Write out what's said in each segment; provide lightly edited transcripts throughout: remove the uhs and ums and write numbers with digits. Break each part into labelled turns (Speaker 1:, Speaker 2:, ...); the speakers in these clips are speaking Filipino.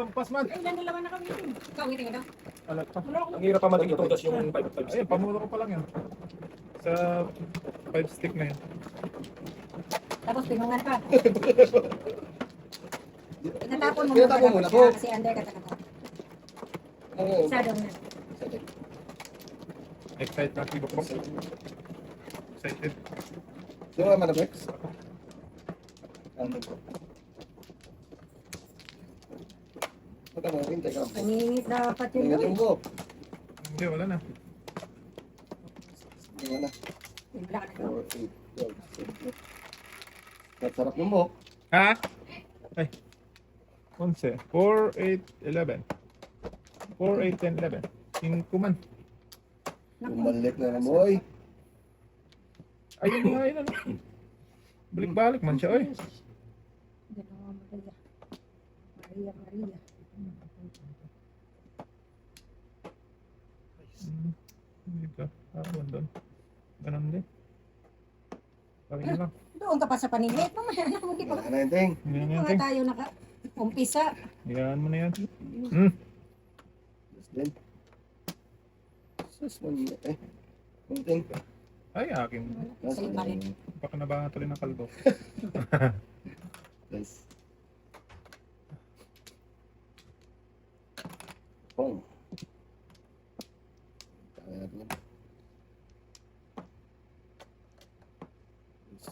Speaker 1: lampas man.
Speaker 2: Ay, ilan na laman na kami. Ikaw, ngiting ito.
Speaker 1: Alat pa.
Speaker 2: Wala akong
Speaker 3: Ang hirap pa man itutas yung 5
Speaker 1: Ayun, pamuro ko pa lang yan. Sa 5 stick na yun.
Speaker 2: Tapos pinungan pa. Tinatapon mo
Speaker 4: Tinatapon mo
Speaker 2: muna
Speaker 4: na po.
Speaker 2: kasi under katakata.
Speaker 4: Oo.
Speaker 2: Isa daw na.
Speaker 1: Excited na. Ibok-bok. Excited.
Speaker 4: Sino naman na Bex? Ano po? Baka mo, hintay ka.
Speaker 2: Paningit dapat yun.
Speaker 4: Tingnan
Speaker 2: Uy.
Speaker 4: mo.
Speaker 1: Hindi, wala na.
Speaker 4: Tingnan na.
Speaker 2: May black na.
Speaker 4: 4, 8, 12, 13. Sarap yung buhok.
Speaker 1: Ha? Ay. 11. 4, 8, 11. 4, 8, 10, 11. 5 man.
Speaker 4: Bumalik na naman, boy.
Speaker 1: Ayun nga, yun ano. Balik-balik man siya, oy.
Speaker 2: Dalawa Maria. Maria, Maria.
Speaker 1: Dito. Parang doon. Ganun din. Parin lang.
Speaker 2: Doon ka pa sa paningit. Mamaya na, hindi pa.
Speaker 4: Wala na yung ting.
Speaker 1: Yan
Speaker 2: Hindi
Speaker 1: yan,
Speaker 2: pa
Speaker 1: ting.
Speaker 2: tayo naka-umpisa.
Speaker 1: Yan mo na yan.
Speaker 4: Yes, din. Sus, man. Yung ting.
Speaker 1: Ay, akin.
Speaker 2: Sa iba rin.
Speaker 1: Baka nabahan tuloy ng kalbo.
Speaker 4: Yes. Oh. Kaya natin yan. Yes.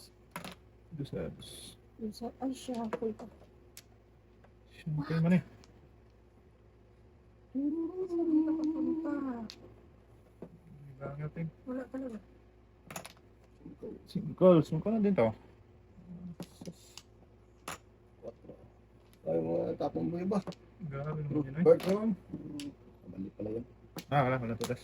Speaker 1: Dusabs.
Speaker 2: Ay, shuffle ka.
Speaker 1: Siyempre man eh.
Speaker 2: Saan ka papunta?
Speaker 1: Ibang ating.
Speaker 2: Wala talaga.
Speaker 1: Singkol. Singkol na din to.
Speaker 4: Ay, mga tapong buhay ba?
Speaker 1: Grabe naman yun eh.
Speaker 4: Bird room. Mali pala yun.
Speaker 1: Wala tutas.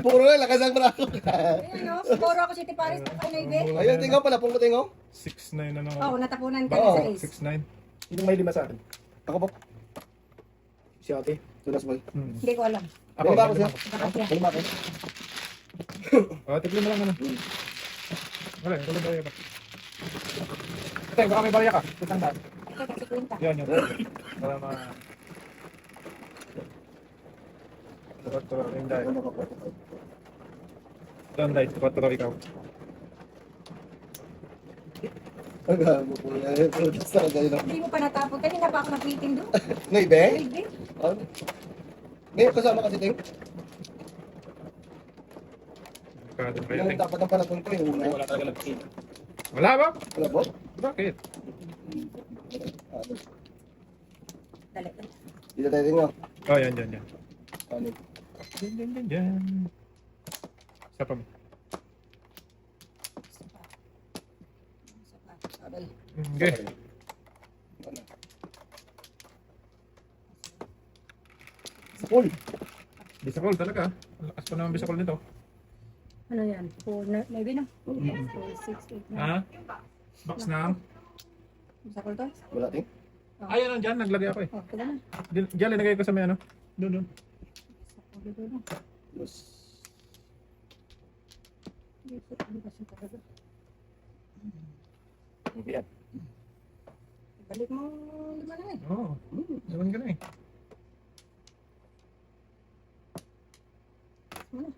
Speaker 4: Puro na, lakas ang braso.
Speaker 2: Ayan o, siguro ako si Tiparis na kayo na ibe.
Speaker 4: Ayun, tingaw pala, pong tingaw.
Speaker 1: 6-9 na
Speaker 2: Oo,
Speaker 1: naman.
Speaker 2: natapunan ka
Speaker 4: Oo,
Speaker 2: na sa ace.
Speaker 1: 6-9.
Speaker 3: Hindi may 5 sa akin.
Speaker 4: Ako po.
Speaker 3: Si ate.
Speaker 4: Tunas boy.
Speaker 2: Hindi ko alam.
Speaker 1: Ako,
Speaker 4: Lima ako siya.
Speaker 2: Bakit yan?
Speaker 4: Lima ako.
Speaker 1: Tigli mo lang ano. Wala, wala barya ba? Ate, baka may barya ka.
Speaker 3: Tutang daan.
Speaker 2: Ito kasi kwenta.
Speaker 1: Yan, yan. Para ma... Kwatro, yung dahil. Doon dahil, kwatro ikaw.
Speaker 4: Agamo po yan. Tunas talaga yun.
Speaker 2: Hindi mo pa natapon. Kanina pa ako nag-meeting doon.
Speaker 4: Naibe?
Speaker 2: Ibe.
Speaker 4: Ano? Ngayon kasama kasi ting.
Speaker 1: Kadong kayo,
Speaker 4: Yung
Speaker 1: ting.
Speaker 4: dapat ang panatong ko yung una.
Speaker 3: Wala talaga nagpitin.
Speaker 1: Wala ba?
Speaker 4: Wala po?
Speaker 1: Bakit?
Speaker 4: Ano?
Speaker 2: Dali.
Speaker 4: Dito tayo tingaw.
Speaker 1: Oh, yan, yan, yan.
Speaker 4: Ano?
Speaker 1: Yan, yan, yan, yan. Isa pa mo.
Speaker 4: Aray.
Speaker 1: Okay.
Speaker 4: Ano? Full.
Speaker 1: Bisakol talaga. Ang lakas pa naman bisakol nito.
Speaker 2: Ano yan? 4, maybe no? 4, 6, 8, 9.
Speaker 1: Ha? Box na.
Speaker 2: Sakol to?
Speaker 4: Wala ting?
Speaker 1: Ayun, dyan. Naglagay ako eh.
Speaker 2: Oh, ito na.
Speaker 1: Diyan, linagay ko sa may ano. Doon, doon.
Speaker 2: Sakol dito na.
Speaker 4: Yes.
Speaker 2: Dito, ano kasi talaga.
Speaker 3: Hindi yan.
Speaker 2: Balik mo lima na eh.
Speaker 1: Oo. Naman ka na eh.
Speaker 2: Ano?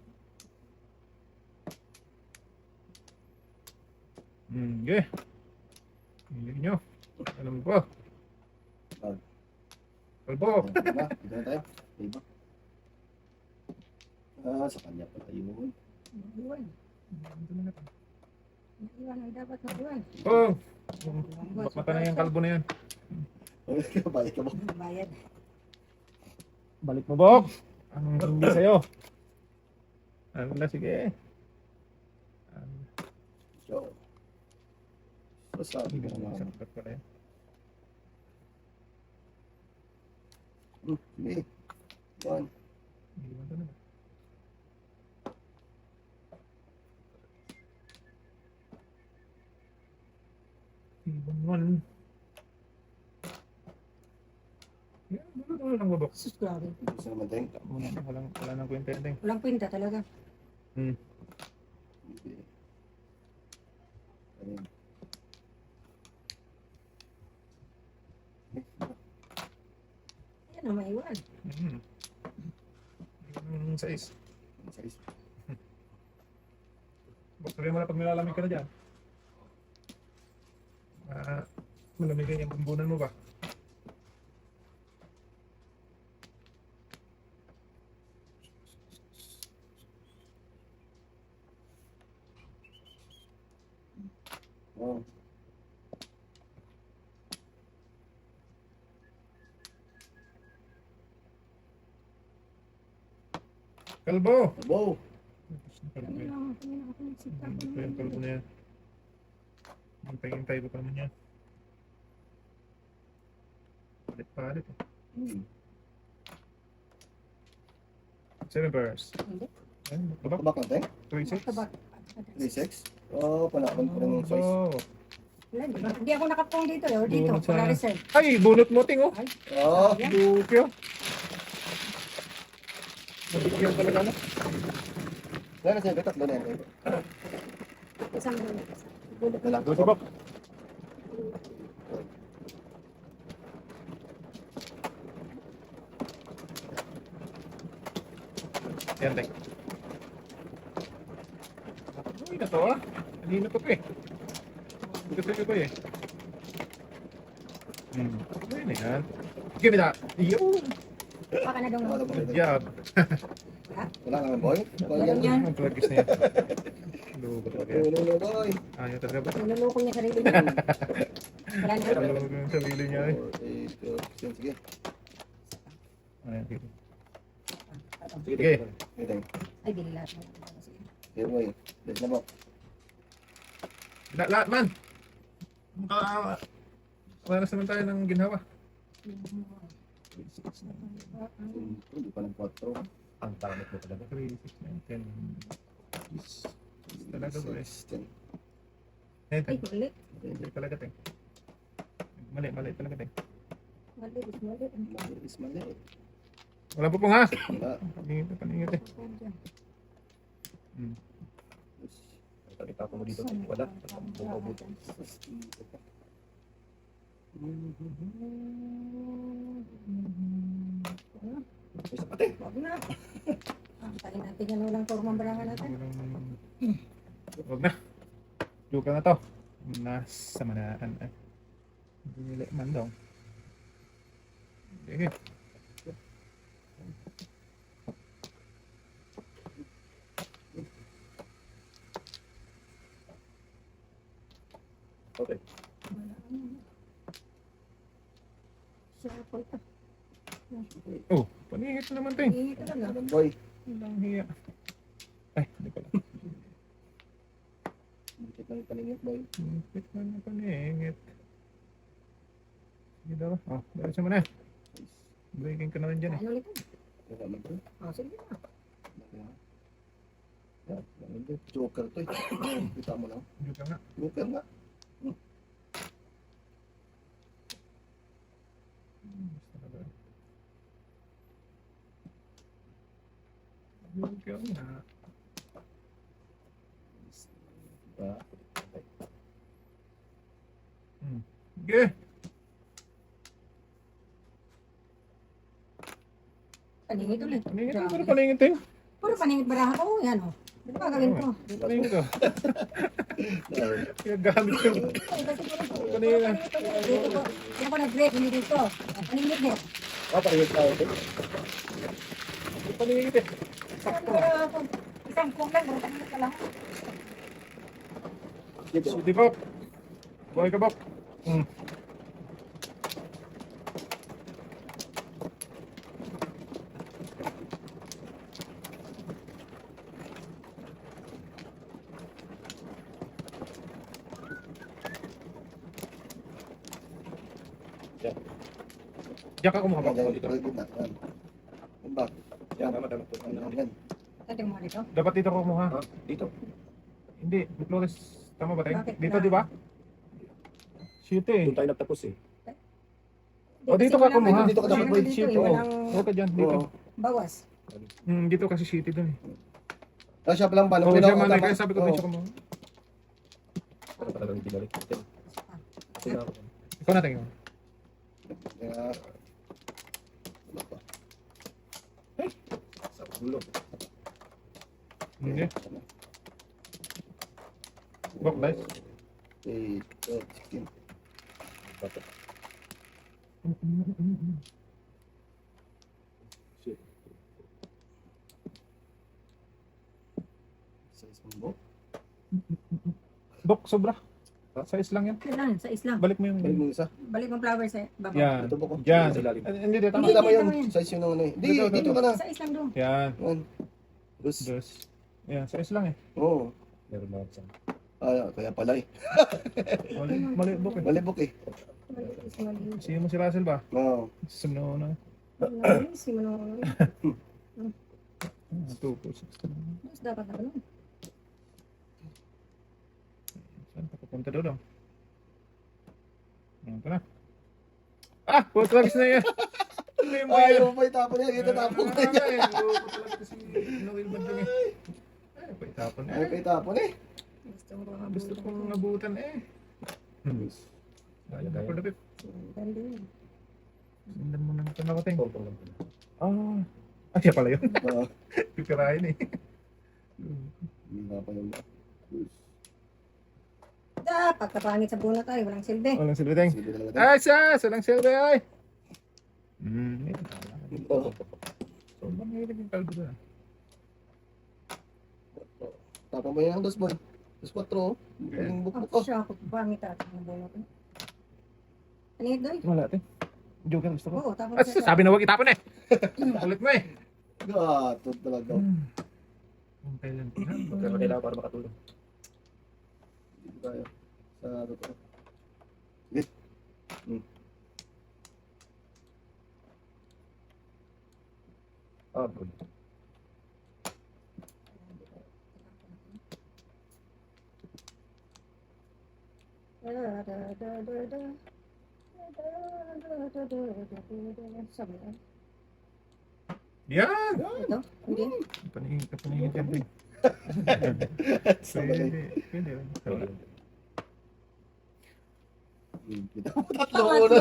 Speaker 1: Okay. Hindi nyo. Alam ko. Kalbo.
Speaker 4: Diba? Dito na tayo. Diba? Sa kanya pala yun.
Speaker 2: Iwan. Iwan ay dapat mag-iwan.
Speaker 1: Oh. Mata na yung kalbo na yan.
Speaker 4: Balik ka mo.
Speaker 2: Bayad.
Speaker 1: Balik mo, Bok. Ang hindi sa'yo. Ano na, sige.
Speaker 4: So, sabi ko naman.
Speaker 1: Sakit pala yan.
Speaker 4: Sige. One.
Speaker 1: Hindi mo ito na. Ibon. Yan, wala lang babok.
Speaker 2: Sus, grabe.
Speaker 4: Gusto naman tayo.
Speaker 1: Wala nang kwenta yan, Teng.
Speaker 2: Walang kwenta talaga.
Speaker 1: Hmm.
Speaker 4: Okay. Ayun.
Speaker 2: Yan ang maiwan.
Speaker 1: Hmm. Yung 6.
Speaker 4: Size.
Speaker 1: Sabihin mo na pag nilalamig ka na dyan. Malamigan yung bumbunan mo ba?
Speaker 4: Oh.
Speaker 1: Kalbo!
Speaker 4: Wow.
Speaker 2: Kanina ako nagsita
Speaker 1: Hindi
Speaker 2: ko
Speaker 1: pa yung kalbo na yan. Hintay-hintay ko pa naman yan. Palit-palit eh.
Speaker 4: Hmm.
Speaker 1: 7 pairs.
Speaker 2: Hindi.
Speaker 1: Ayun, tabak.
Speaker 4: Tabak natin.
Speaker 1: 3-6.
Speaker 2: Tabak.
Speaker 4: 3-6. Oh, panakon ko ng size.
Speaker 1: Oh.
Speaker 2: Wala, di ba? Hindi ako nakapong dito. Eh. O, dito.
Speaker 1: Bunot sa-
Speaker 2: Wala reserve.
Speaker 1: Ay, bunot mo ting oh.
Speaker 2: Ay,
Speaker 4: Oh.
Speaker 1: Lukyo. Nabigyan talaga na.
Speaker 4: Wala na siya. Tatlo na yan.
Speaker 2: isang bulot
Speaker 4: Wala.
Speaker 1: Go tabak. Yan, tek. Uy, na to ah. Kanina pa eh. Gusto ko pa eh. Ayun na yan. Give me that. Yun.
Speaker 2: Baka na daw.
Speaker 1: Good job.
Speaker 4: Wala naman, boy. Boy yan.
Speaker 2: Yan.
Speaker 1: Ang plugis na yan. Lugo talaga yan.
Speaker 4: Ulo, boy.
Speaker 1: Ayaw talaga ba?
Speaker 2: Niloloko niya sarili niya. Wala na.
Speaker 1: Lugo yung sarili niya eh.
Speaker 4: 4, 8, 12. Sige.
Speaker 1: Ayan, dito.
Speaker 3: Sige.
Speaker 1: Sige.
Speaker 4: Ito.
Speaker 2: Ay, dili lahat.
Speaker 4: Here, boy. Let's na po.
Speaker 1: Lahat man. Wala naman tayo ng ginhawa.
Speaker 4: Hindi pa ng 4.
Speaker 3: Ang paramit mo talaga.
Speaker 1: 3, 6, 9, 10. Talaga ba eh?
Speaker 4: 10.
Speaker 2: Ay,
Speaker 1: Eh,
Speaker 2: mali.
Speaker 1: mali talaga ting. Mali talaga ting.
Speaker 2: Mali, mali.
Speaker 4: Mali is mali.
Speaker 1: Wala po pong ha.
Speaker 4: Wala.
Speaker 1: Paningit eh.
Speaker 3: Pagkita ko mo dito. Wala. Bukaw-bukaw.
Speaker 4: May sapate.
Speaker 2: Huwag na. Kain natin yan walang formang balangan natin.
Speaker 1: Huwag na. Luka na to. Nasa manaan eh. Dili man daw. Sige.
Speaker 3: Okay.
Speaker 2: Shuffle ito.
Speaker 1: Oh, paningit na naman ting.
Speaker 2: Hingi ka lang.
Speaker 4: Boy.
Speaker 1: Walang hiya. Ay, hindi pala.
Speaker 4: Bakit nang paningit, boy?
Speaker 1: Higit man na paningit. Sige daw. Oh, diretso mo na. Breaking ka na rin dyan eh.
Speaker 2: Ano ulit?
Speaker 4: Wala man to.
Speaker 2: Oh, sige na.
Speaker 4: Yan, yan, yan. Joker to eh. Kita mo lang.
Speaker 1: Luka nga.
Speaker 4: Joker nga.
Speaker 1: Luka nga.
Speaker 4: Diba?
Speaker 1: Sige.
Speaker 2: Paningit ulit.
Speaker 1: Paningit mo
Speaker 2: Grabe.
Speaker 1: na paningit ting.
Speaker 2: Puro paningit baraha ko. Yan o. Ano ba gawin ko?
Speaker 1: Paningit ka.
Speaker 4: Ay,
Speaker 1: Gagamit ko. Paningit na.
Speaker 2: Dito ko. Kaya ko nag-break. Hindi dito. Paningit din.
Speaker 4: paningit tayo.
Speaker 1: Paningit eh.
Speaker 2: Isang kong lang. Paningit ka lang.
Speaker 4: Dito.
Speaker 1: Di Bob. Buhay ka Bob. Diyan ka kumuha Bob.
Speaker 4: Yan, gitna. Yan. Yan ba?
Speaker 3: Yan, tama, tama.
Speaker 4: Yan, yan.
Speaker 2: Tating mo dito.
Speaker 1: Dapat dito ka kumuha.
Speaker 3: Ha? Dito.
Speaker 1: Hindi. Flores. Tama ba tayo?
Speaker 2: Bakit
Speaker 1: Dito
Speaker 2: na?
Speaker 1: di ba? Shoot eh.
Speaker 3: Doon tayo nagtapos eh.
Speaker 1: O, dito ka kumuha.
Speaker 4: Dito ka dapat, boy.
Speaker 1: Shoot.
Speaker 2: Dito,
Speaker 1: Oo.
Speaker 2: walang
Speaker 1: Huwag ka dyan. Dito.
Speaker 4: Oo.
Speaker 2: bawas.
Speaker 1: Dito kasi city dun eh.
Speaker 4: Ah, siya palang paano?
Speaker 1: Oo,
Speaker 4: Pinaw-
Speaker 1: siya man.
Speaker 4: tama?
Speaker 1: Kaya sabi ko
Speaker 4: Oo.
Speaker 1: dito ka kumuha.
Speaker 3: Pero talagang binalik. Ito na ako.
Speaker 1: Ikaw natin yun.
Speaker 4: Kaya,
Speaker 3: Dulo.
Speaker 1: Hindi. Bok, dice.
Speaker 4: 8, 16.
Speaker 3: Bato. Shit.
Speaker 4: Size mo bo.
Speaker 1: Bok, sobra. Size lang yan.
Speaker 2: Yan lang, sa islang.
Speaker 1: Balik mo yung...
Speaker 4: Balik mo isa.
Speaker 2: Balik mo flower sa baba.
Speaker 1: Yan.
Speaker 4: Ito po ko.
Speaker 1: Yan.
Speaker 3: Sa ilalim.
Speaker 1: Hindi, dito.
Speaker 2: Hindi.
Speaker 4: Kita mo yun.
Speaker 2: tama yan.
Speaker 4: Size yun ng ano eh. Di,
Speaker 1: Dito,
Speaker 4: dito ka na.
Speaker 2: Sa islang doon.
Speaker 1: Yan.
Speaker 4: Yan. Tapos,
Speaker 1: Dos. Yan, size lang eh.
Speaker 4: oo.
Speaker 3: Meron na ako.
Speaker 4: Kaya pala eh.
Speaker 1: Mali, bok eh.
Speaker 4: Malibok eh.
Speaker 2: Malinis, malinis.
Speaker 1: Sino mo si Russell ba?
Speaker 4: Oo.
Speaker 1: Suno na.
Speaker 2: Malinis, si Manong.
Speaker 1: 2, 4, 6, 7.
Speaker 2: Mas dapat na ganun.
Speaker 1: Saan pa papunta doon? Ito na. Ah! Putrags na yan! Tuloy mo yan!
Speaker 4: Ayaw pa itapon yan. Ito tapon ko yan.
Speaker 1: Putrags kasi Noel Bandang eh. Ay, pa itapon
Speaker 4: Ayaw pa
Speaker 1: eh.
Speaker 4: itapon eh.
Speaker 2: Gusto
Speaker 1: Gusto
Speaker 2: ko
Speaker 1: kong nabutan eh.
Speaker 3: Kaya,
Speaker 1: For
Speaker 3: kaya.
Speaker 1: the pip.
Speaker 2: Dali.
Speaker 1: Sundan mo ng tanawating.
Speaker 3: Tongtong lang.
Speaker 1: Ah. Ay, siya pala yun.
Speaker 4: Oo.
Speaker 1: Pipirahin eh.
Speaker 4: Hindi na pa yun.
Speaker 2: Pagkapangit sa bunot ay walang silbi.
Speaker 1: Walang silbiteng.
Speaker 4: Sige na natin.
Speaker 1: Ay, siya! Salang silbi ay!
Speaker 4: Oo.
Speaker 1: So, mahilig yung kalbo doon.
Speaker 4: Tapon mo yan ang dos boy. Dos 4 oh. Ang bukbuk
Speaker 2: Oh,
Speaker 4: oh.
Speaker 2: siya ako. Pangit ata ng bunot. Ano yun doy?
Speaker 1: Wala ate. Joker gusto ko.
Speaker 2: Oo, tapos
Speaker 1: Ah, sabi na huwag itapon eh. Ulit mo eh.
Speaker 4: Gato talaga.
Speaker 1: Ang kailan ko na.
Speaker 3: Pero kailangan para makatulong.
Speaker 4: Hindi tayo. Sa ano to. Sige.
Speaker 3: Ah, good.
Speaker 2: Sabi na.
Speaker 1: Yan!
Speaker 2: Ito? Hindi?
Speaker 1: Paningin dyan din.
Speaker 4: Sabay.
Speaker 1: Pwede.
Speaker 3: Sorry.
Speaker 4: Kita mo tatlo una.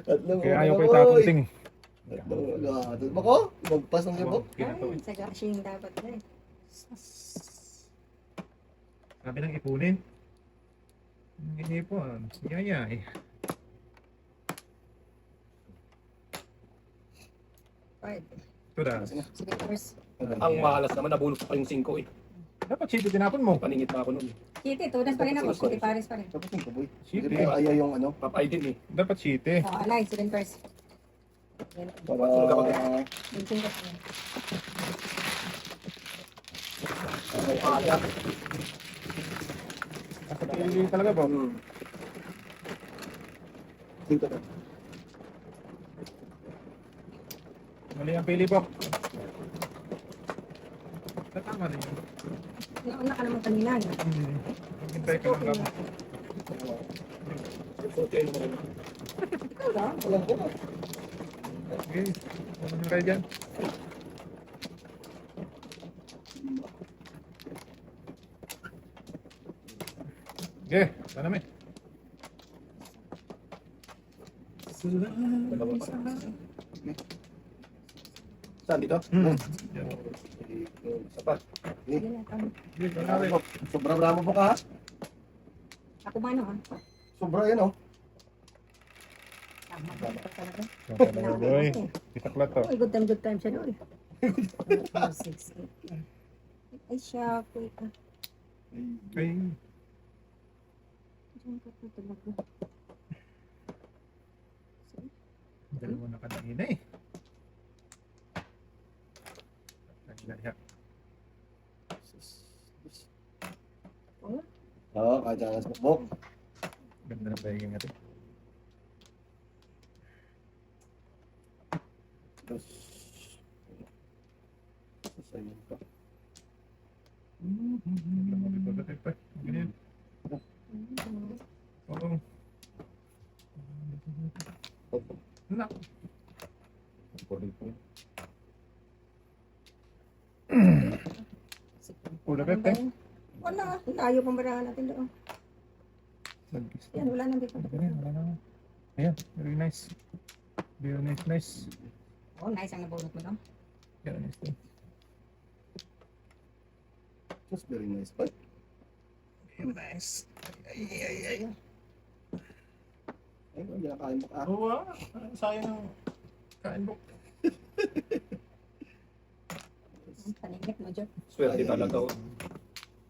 Speaker 4: Tatlo
Speaker 1: Kaya
Speaker 4: una
Speaker 1: ayaw ko
Speaker 4: boy.
Speaker 1: itapon ting.
Speaker 4: Tatlo una. Tatlo ba ko? Magpas ng libok.
Speaker 2: Ay, sa gashing dapat na eh.
Speaker 1: Sabi ng ipunin. Ang ipon. Yaya eh.
Speaker 2: Right.
Speaker 1: Ito na.
Speaker 2: Sige, first.
Speaker 3: Ang malas naman, nabunot pa yung 5 eh.
Speaker 1: Dapat chito tinapon mo.
Speaker 3: Paningit na ako nun.
Speaker 2: Kitty, tudas pa rin ako. Kitty Paris pa rin.
Speaker 4: Tapos yung kaboy.
Speaker 1: Shit,
Speaker 4: Hindi
Speaker 1: eh.
Speaker 4: pa ayaw yung ano.
Speaker 3: Papay din eh.
Speaker 1: Dapat chite.
Speaker 2: Oh, alay, sige first.
Speaker 4: Para...
Speaker 2: Minsin ko pa.
Speaker 4: Kaya.
Speaker 1: Dapat pili talaga po.
Speaker 4: Dito na.
Speaker 1: Mali ang pili po. Tama rin yun.
Speaker 2: Nauna ka naman kanina. eh.
Speaker 1: Hintay ka lang dapat.
Speaker 3: Okay, naman.
Speaker 2: Ikaw lang.
Speaker 4: Alam ko.
Speaker 1: Okay. Ano na kayo dyan? Okay. Sana may.
Speaker 3: Dalawa pa. Saan dito? Isa pa.
Speaker 2: Sige na, tama.
Speaker 1: Okay, sana may.
Speaker 4: Sobra bravo po ka ha.
Speaker 2: Ako mano ha?
Speaker 4: Sobra yan oh.
Speaker 2: Tama ba ito talaga?
Speaker 1: Sana boy. Itaklat to.
Speaker 2: Uy, good time siya doon. 6, 8. Ay, siya ako ito.
Speaker 1: Okay.
Speaker 2: Diyan ka pa talaga.
Speaker 1: Dalawa na kanina eh. Laya.
Speaker 4: Oo, kaya dyan sa bukbok.
Speaker 1: Ganda ng pahingin natin.
Speaker 4: Dos. Sayang pa.
Speaker 1: Pagkakit pa. Ganyan. Oo. Na. Pula pepe.
Speaker 2: Wala, layo pang barahan natin doon. Yan, wala nang dito.
Speaker 1: Ganyan, wala na. Ayan, very nice. Very nice, nice.
Speaker 2: Oh, nice ang nabunot mo doon.
Speaker 1: Ganun is din.
Speaker 4: That's very nice. Ay,
Speaker 1: Very nice. Ay, ay, ay.
Speaker 4: ay, hindi na kain mo ka.
Speaker 1: Oo ah. Sayang ng kain mo.
Speaker 2: Ang paningit mo, Joe.
Speaker 3: Swerte talaga. Oh.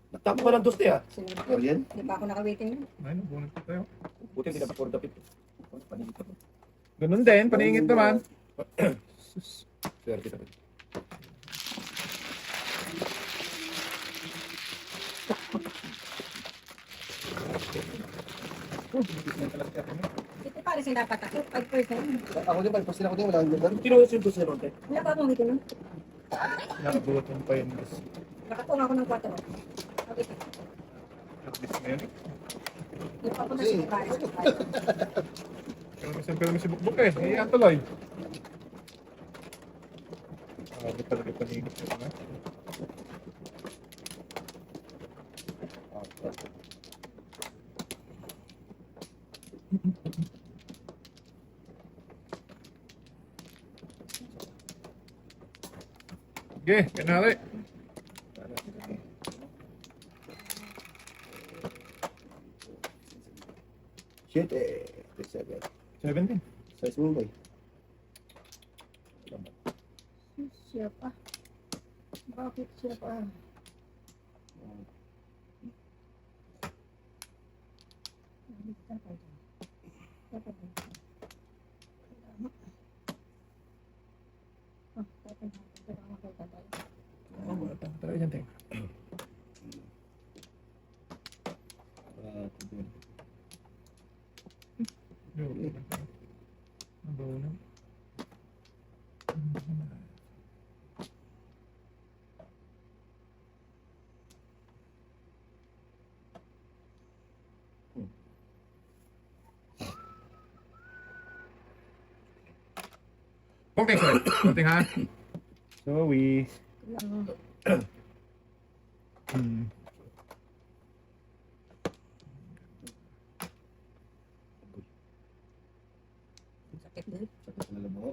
Speaker 3: Nagtako ka ng dos ah.
Speaker 2: Sinunod.
Speaker 4: Korean?
Speaker 2: Di pa ako naka-waiting na.
Speaker 1: Ay, nabunot ko tayo.
Speaker 3: Buti hindi na for the pit. Paningit ako.
Speaker 1: Ganun din, paningit naman. Sus.
Speaker 3: Swerte talaga.
Speaker 2: Ito pala siya dapat ako. 5%.
Speaker 4: Ako din, pagpasin ako din, wala akong ganun.
Speaker 3: Kinuha yung dos ni Ronte.
Speaker 2: Wala pa akong waiting na.
Speaker 1: Nakabutan pa yun.
Speaker 2: Nakatunga ako ng 4. Okay.
Speaker 1: At least ngayon.
Speaker 2: Di pa ako nasimukain.
Speaker 1: Pero may sibukbuk eh. Iyan tuloy. Hindi talaga paningit ko na. Sige, kanali.
Speaker 4: Shit eh. 37.
Speaker 1: 17.
Speaker 4: Size mo ba?
Speaker 2: Siya pa. Bakit siya pa?
Speaker 1: Oh, wala pa. Talaga dyan, Teng. Ang bawo na. Konting sorry. Konting ha. So we
Speaker 2: Sakit din.
Speaker 4: Alam mo?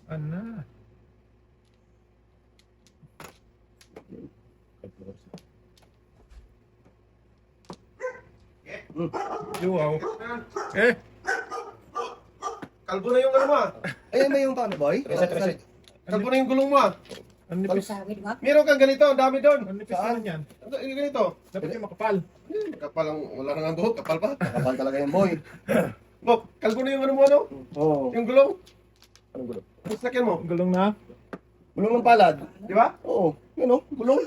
Speaker 1: Ana. Wow. Eh,
Speaker 5: Kalbo na yung ano mo ah.
Speaker 4: Ayan ba yung paano, boy?
Speaker 3: Reset.
Speaker 5: Kalbo na yung gulong mo ah.
Speaker 1: ang nipis.
Speaker 2: Sawid ba?
Speaker 5: Meron kang ganito, ang dami doon.
Speaker 1: Ang nipis
Speaker 4: Saan?
Speaker 1: naman yan.
Speaker 5: Yung ganito.
Speaker 1: Dapat yung makapal.
Speaker 5: Kapal ang, wala nang ang buhok, kapal pa.
Speaker 4: Kapal talaga yung boy.
Speaker 5: Bok, kalbo na yung ano mo ano?
Speaker 4: Oo.
Speaker 5: Yung gulong.
Speaker 3: Anong gulo?
Speaker 5: Yung sakyan mo.
Speaker 1: Ang gulong na.
Speaker 4: Gulong ng palad.
Speaker 5: Di ba?
Speaker 4: Oo. Yun o, gulong.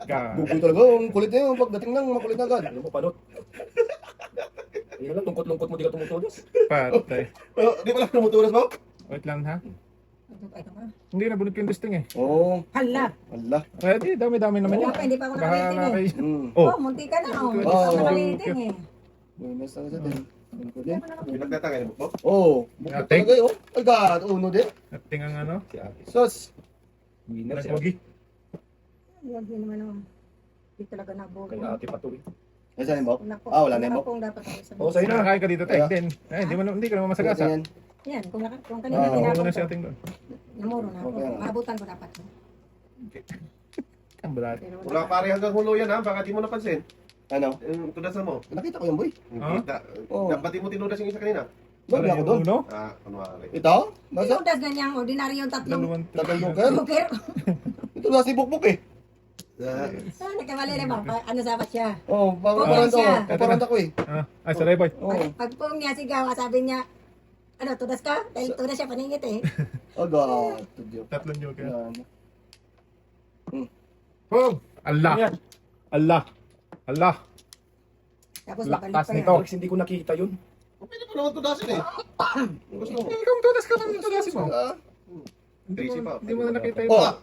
Speaker 1: Ga.
Speaker 4: Bugoy talaga. Ang kulit na yun. Pagdating lang, makulit na agad.
Speaker 3: Ano mo panot? Hindi lang, lungkot-lungkot mo di ka tumutulos.
Speaker 1: Patay.
Speaker 5: Oh, di ba lang tumutulas mo?
Speaker 1: Wait lang ha.
Speaker 2: Ito ka.
Speaker 1: Hindi nabunot ko yung listing eh.
Speaker 4: Oo.
Speaker 2: Hala.
Speaker 4: Ala.
Speaker 1: Pwede, dami-dami naman
Speaker 2: Wala
Speaker 1: yan.
Speaker 2: pa, hindi pa ako
Speaker 1: Baka
Speaker 2: naka-waiting eh.
Speaker 1: nakay-
Speaker 4: Hmm.
Speaker 1: Oh,
Speaker 2: Oh, munti ka na. Oh. Hindi
Speaker 4: Oh.
Speaker 2: pa ako naka-waiting eh.
Speaker 4: Buenas talaga din. Ano ko din?
Speaker 5: Pinagtatangay mo po.
Speaker 4: Oo. Bukod
Speaker 1: Yating.
Speaker 4: talaga yun. Ay God, uno din.
Speaker 1: nating ang ano.
Speaker 3: Si ate.
Speaker 4: Sos.
Speaker 3: Winner si ate.
Speaker 1: Nagwagi.
Speaker 2: Huwag yun naman oh. Hindi talaga nabuo.
Speaker 3: Kay ate pa to eh.
Speaker 4: Ay, saan yung bok?
Speaker 2: Naku,
Speaker 4: Ah, wala na yung bok.
Speaker 2: nakapong dapat ako sa
Speaker 3: Oo, sa'yo na.
Speaker 1: Nakakain ka dito, Teng. Din. Eh, hindi ka naman masagasa.
Speaker 4: Yan.
Speaker 2: Yan, kung
Speaker 4: Ah,
Speaker 2: kanina
Speaker 1: Oo,
Speaker 2: tinapon
Speaker 1: na
Speaker 2: ko.
Speaker 1: si ating doon.
Speaker 2: Namuro na ako.
Speaker 4: Okay.
Speaker 2: Maabutan ko dapat.
Speaker 1: Ang balat.
Speaker 2: Pero
Speaker 5: Wala pare hanggang hulo yan ha, baka di mo napansin.
Speaker 4: Ano?
Speaker 5: Yung tudasan mo.
Speaker 4: Nakita ko yung boy.
Speaker 1: Ah?
Speaker 5: Kita.
Speaker 4: Oo.
Speaker 5: Dapat di mo tinudas yung isa kanina.
Speaker 4: Doon
Speaker 1: Ano
Speaker 4: ako
Speaker 1: yung
Speaker 4: doon.
Speaker 1: uno?
Speaker 5: Ah, kunwari.
Speaker 4: Ito? Nasa?
Speaker 2: Tinudas na niyang ordinaryong tatlong
Speaker 1: Dalawang
Speaker 4: Tagal buker.
Speaker 2: buker.
Speaker 4: Ito na si Bukbuk eh.
Speaker 5: Ah,
Speaker 2: Nagkamali na ba? Ano dapat siya?
Speaker 4: Oo,
Speaker 2: Okay
Speaker 4: parang to.
Speaker 2: siya.
Speaker 4: Parang ako eh.
Speaker 1: Ah, ay, saray boy.
Speaker 4: Oo.
Speaker 2: Pag pong niya sigaw, sabi niya, ano, tudas ka? Dahil tudas siya paningit eh.
Speaker 4: Oh God. Tudyo.
Speaker 1: Tatlong nyo ka.
Speaker 4: Yan.
Speaker 1: Oh, Allah. Allah. Allah.
Speaker 2: Tapos
Speaker 1: Lakas
Speaker 2: nabalik pa
Speaker 1: nito.
Speaker 2: yan.
Speaker 3: Alex, hindi ko nakita yun.
Speaker 5: pwede mo naman tudasin eh. Gusto mo.
Speaker 1: Ikaw tudas ka lang tudasin mo.
Speaker 4: Ah.
Speaker 1: Hindi mo na nakita yung
Speaker 4: Oh.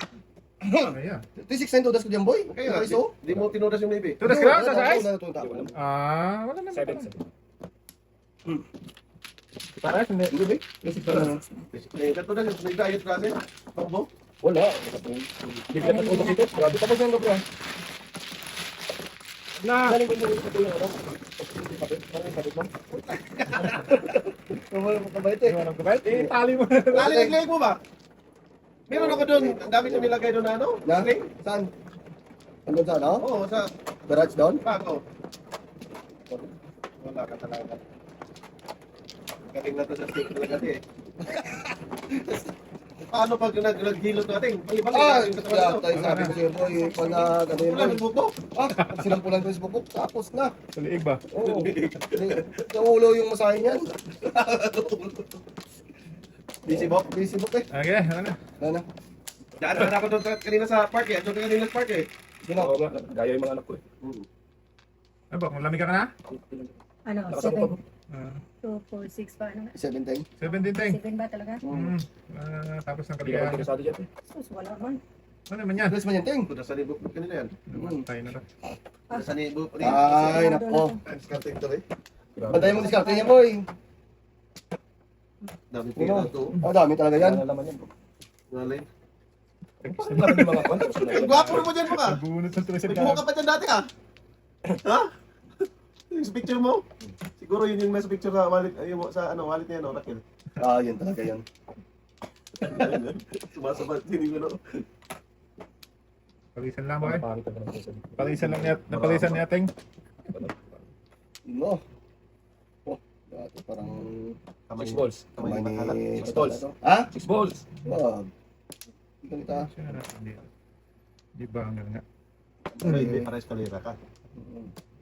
Speaker 1: Kaya.
Speaker 4: 369 tudas ko dyan boy.
Speaker 5: Kaya nga,
Speaker 4: Ano iso?
Speaker 5: di mo tinudas yung baby.
Speaker 1: Tudas ka lang sa size?
Speaker 4: Wala na.
Speaker 1: Ah, wala naman.
Speaker 3: 7. Para, hindi.
Speaker 4: Hindi ba? Basic pa lang.
Speaker 5: Eh, kato na, may diet klase. Takbo.
Speaker 3: Wala. Hindi ka natulog dito. Grabe.
Speaker 4: Tapos yan ko bro.
Speaker 1: Na!
Speaker 3: Galing ko yung ito yung ano. Kapit mo.
Speaker 4: Wala mo kabait eh.
Speaker 1: Iwan ang kabait. Eh, tali mo.
Speaker 5: Lalig mo ba? Meron ako doon. Ang dami ko nilagay doon na ano?
Speaker 4: Na?
Speaker 5: Sling?
Speaker 4: Saan? Ano saan no?
Speaker 5: Oo, sa
Speaker 4: Garage down?
Speaker 5: bago. Wala ka talaga. Galing na to sa stick talaga eh. Paano pag naghilot natin? Balik
Speaker 4: Ah,
Speaker 5: natin sa
Speaker 4: kaya
Speaker 5: ano?
Speaker 4: tayo sabi ko sa'yo boy, pag na ano yun
Speaker 5: Wala,
Speaker 4: boy.
Speaker 5: nagbuko.
Speaker 4: Ah, pag sinampulan ko sa bukok, tapos na.
Speaker 1: Sa liig ba?
Speaker 4: Oo. Sa ulo yung masahin yan.
Speaker 5: Busy book.
Speaker 4: Busy book eh.
Speaker 1: Okay, ano na?
Speaker 4: Ano na?
Speaker 5: Daan na ako doon kanina sa park eh. Doon kanina sa park eh.
Speaker 4: Sino?
Speaker 3: Oo nga. Gaya yung mga anak ko eh.
Speaker 1: Ano ba? Kung lamig ka na?
Speaker 2: Ano,
Speaker 3: Nakasama ko.
Speaker 2: 7, 2, 4, 6 pa, ano?
Speaker 4: 17.
Speaker 1: 17 teng.
Speaker 2: 7 ba talaga?
Speaker 1: Tapos ng
Speaker 3: Hindi ka
Speaker 1: kaligayahan.
Speaker 3: interesado dyan eh.
Speaker 2: Sus, wala man.
Speaker 1: Ano naman yan?
Speaker 4: Address mo yan, Ting.
Speaker 5: Buda sa libo kanina yan.
Speaker 1: Tayo na rin.
Speaker 5: Buda sa libo.
Speaker 4: Ay, nako.
Speaker 5: Discarding to eh.
Speaker 4: Bantayan mo diskarte niya, boy.
Speaker 5: Dami
Speaker 4: Ano?
Speaker 5: pila to.
Speaker 4: Ang dami talaga yan.
Speaker 3: Yan. Laman yan.
Speaker 5: Nalay.
Speaker 3: Laman yung mga kwan.
Speaker 5: Ang gwapo mo dyan mo ka.
Speaker 1: Nagbunot ng tulis
Speaker 5: Nagbuka ka pa dyan dati ka. Ha? Yung sa picture mo? Siguro yun yung nasa picture sa wallet, yung sa ano, wallet niya, no, Raquel.
Speaker 4: Ah, yan talaga yan.
Speaker 5: Sumasabat din yung ano.
Speaker 1: Palisan lang ba eh?
Speaker 3: Pangit ang ganun sa
Speaker 1: Palisan lang niya. Napalisan niya teng.
Speaker 4: No. Oh, dati parang
Speaker 5: Kamay
Speaker 3: 6 balls.
Speaker 5: Kamay
Speaker 4: kamay
Speaker 5: makalat.
Speaker 4: ni...
Speaker 3: Six balls.
Speaker 4: Ha?
Speaker 3: 6 balls.
Speaker 4: Wag. Hindi ka nita.
Speaker 1: Hindi. Di ba ang nga?
Speaker 5: May pares kalira ka.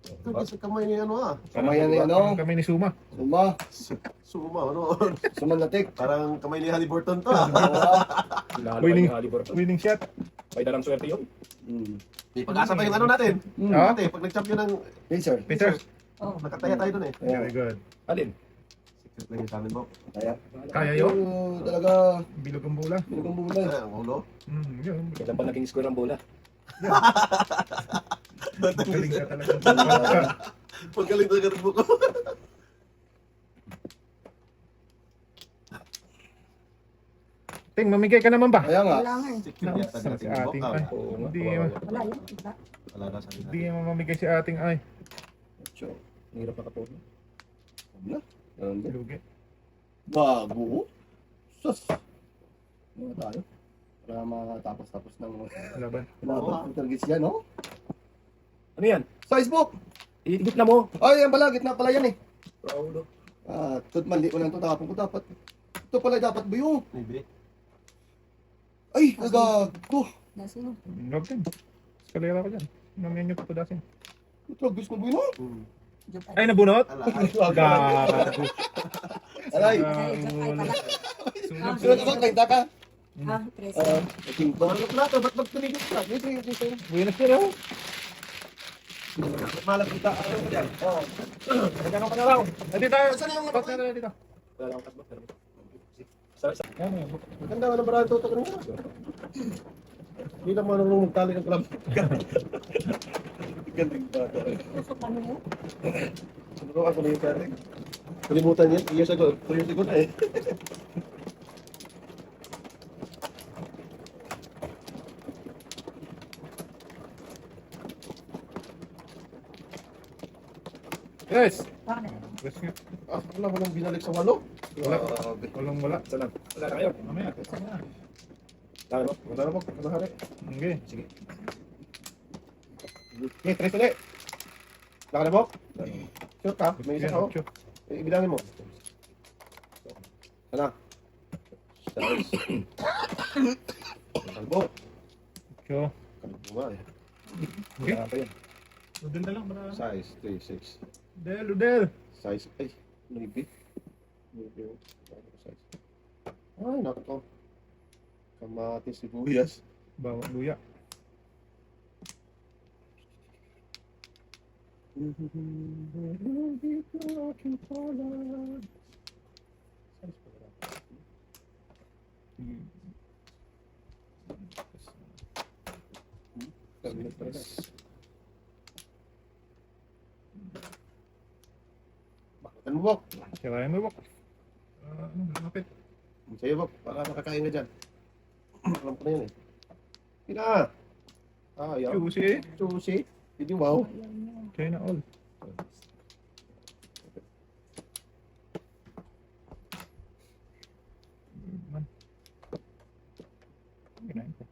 Speaker 5: Ito kasi kamay ni ano ah.
Speaker 4: Kamay yan ni ano?
Speaker 1: Kami ni Suma.
Speaker 4: Suma.
Speaker 5: Suma, ano.
Speaker 4: Sumanlatik.
Speaker 5: Parang kamay ni Halliburton to ah.
Speaker 3: Lalo
Speaker 1: Winning.
Speaker 3: yung Halliburton.
Speaker 1: Winning shot.
Speaker 3: May dalang swerte yun.
Speaker 5: Pag-asa pa yung ano natin.
Speaker 1: Ha?
Speaker 5: Dati, pag nag-champion ng
Speaker 4: Pacer.
Speaker 1: Peters.
Speaker 2: Oh,
Speaker 5: nakataya tayo dun eh.
Speaker 1: Very good.
Speaker 3: Alin?
Speaker 5: Secret lang yung sa amin mo.
Speaker 4: Kaya.
Speaker 1: Kaya yun?
Speaker 4: Talaga.
Speaker 1: Bilog ang bola.
Speaker 4: Pinagong bulay.
Speaker 5: Ay, ang ulo.
Speaker 1: Yun.
Speaker 3: Kailan pa naging score ang bola?
Speaker 1: Galing ka talaga.
Speaker 5: Pagkaling talaga ng buko.
Speaker 1: Ting, mamigay ka naman ba?
Speaker 4: Kaya nga.
Speaker 2: wala nga eh.
Speaker 5: Secret yata
Speaker 1: Si
Speaker 5: natin yung
Speaker 1: ating
Speaker 5: buko.
Speaker 1: ay.
Speaker 3: Oo nga.
Speaker 1: Hindi
Speaker 3: kawawa.
Speaker 2: Wala yun. Iba.
Speaker 5: Wala na sa
Speaker 1: Hindi mo mamigay si ating ay.
Speaker 4: Sure.
Speaker 3: Ang hirap nakatulog.
Speaker 4: Wala. Ganun din.
Speaker 1: Lugi.
Speaker 4: Bago. Sus. Ano tayo? Para matapos-tapos ng
Speaker 1: Laban.
Speaker 4: laban. Targets yan, no?
Speaker 3: Ano yan?
Speaker 4: Size book!
Speaker 3: Iigit na mo.
Speaker 4: Ay, yan pala. Gitna pala yan eh.
Speaker 3: Raulo.
Speaker 4: Ah, tut mali ko lang ito. Tapon ko dapat. Ito pala dapat ba yung?
Speaker 5: Maybe.
Speaker 4: Ay, nagago.
Speaker 2: Nasi mo.
Speaker 1: Log din. Eskalera ko dyan. Mamaya nyo patudasin.
Speaker 4: Tragis ko ba yun?
Speaker 2: Joke
Speaker 1: Ay, nabunot?
Speaker 5: Ala,
Speaker 1: Gago.
Speaker 4: Alay.
Speaker 2: Ay, joke ay pala.
Speaker 1: Sunod.
Speaker 4: Sunod ako, kainta ka.
Speaker 2: Ha, tres.
Speaker 4: King to.
Speaker 5: Malak na to, ba't tumigil ka?
Speaker 1: Buenas pero.
Speaker 5: Malak kita. Ano ko dyan?
Speaker 4: Oh.
Speaker 1: Magkano ka na raw? Dito tayo.
Speaker 4: Saan yung
Speaker 1: Bak na dito.
Speaker 3: Wala akong kasbot. Sa
Speaker 1: Yan yan.
Speaker 5: Maganda nga ng barang toto kanina. Hindi lang mo nung magtali ng club.
Speaker 4: Ganding bata.
Speaker 2: Tusok kami mo.
Speaker 5: Siguro ako na yung pare. Kalimutan yan. 2 years ago. 2 years ago na eh.
Speaker 1: Yes.
Speaker 2: Bakit?
Speaker 1: Yes nga.
Speaker 5: Ah, wala mo nang binalik sa walo.
Speaker 1: Wala. Walang wala.
Speaker 3: Saan na? Wala na kayo.
Speaker 1: Mamaya. Isa na.
Speaker 3: Dami mo.
Speaker 5: Wala na po. Ano hari?
Speaker 1: Okay.
Speaker 3: Sige.
Speaker 5: Okay, tres ulit. Wala ka na po? Sure ka? May isa ka ho?
Speaker 1: Sure.
Speaker 5: Ibilangin mo. Ano? Kalbo.
Speaker 1: Sure.
Speaker 5: Kalbo nga eh.
Speaker 1: Okay.
Speaker 3: Wala pa yun.
Speaker 1: Udel na lang. Para.
Speaker 5: Size 3, 6.
Speaker 1: Udel, udel.
Speaker 5: Size, ay, maybe. Maybe, size. Ay, nako. Kamatis, sibuyas.
Speaker 1: Bawang luya.
Speaker 5: Bakit mo?
Speaker 1: Sirayan mo ba? Lumapit.
Speaker 5: Sa'yo, Bob. Para makakain ka dyan. Alam ko na yan eh. Pina! Ayaw.
Speaker 1: Juicy.
Speaker 5: Sushi. Did you wow?
Speaker 2: Ayaw niya.
Speaker 1: China all. Kinain ko.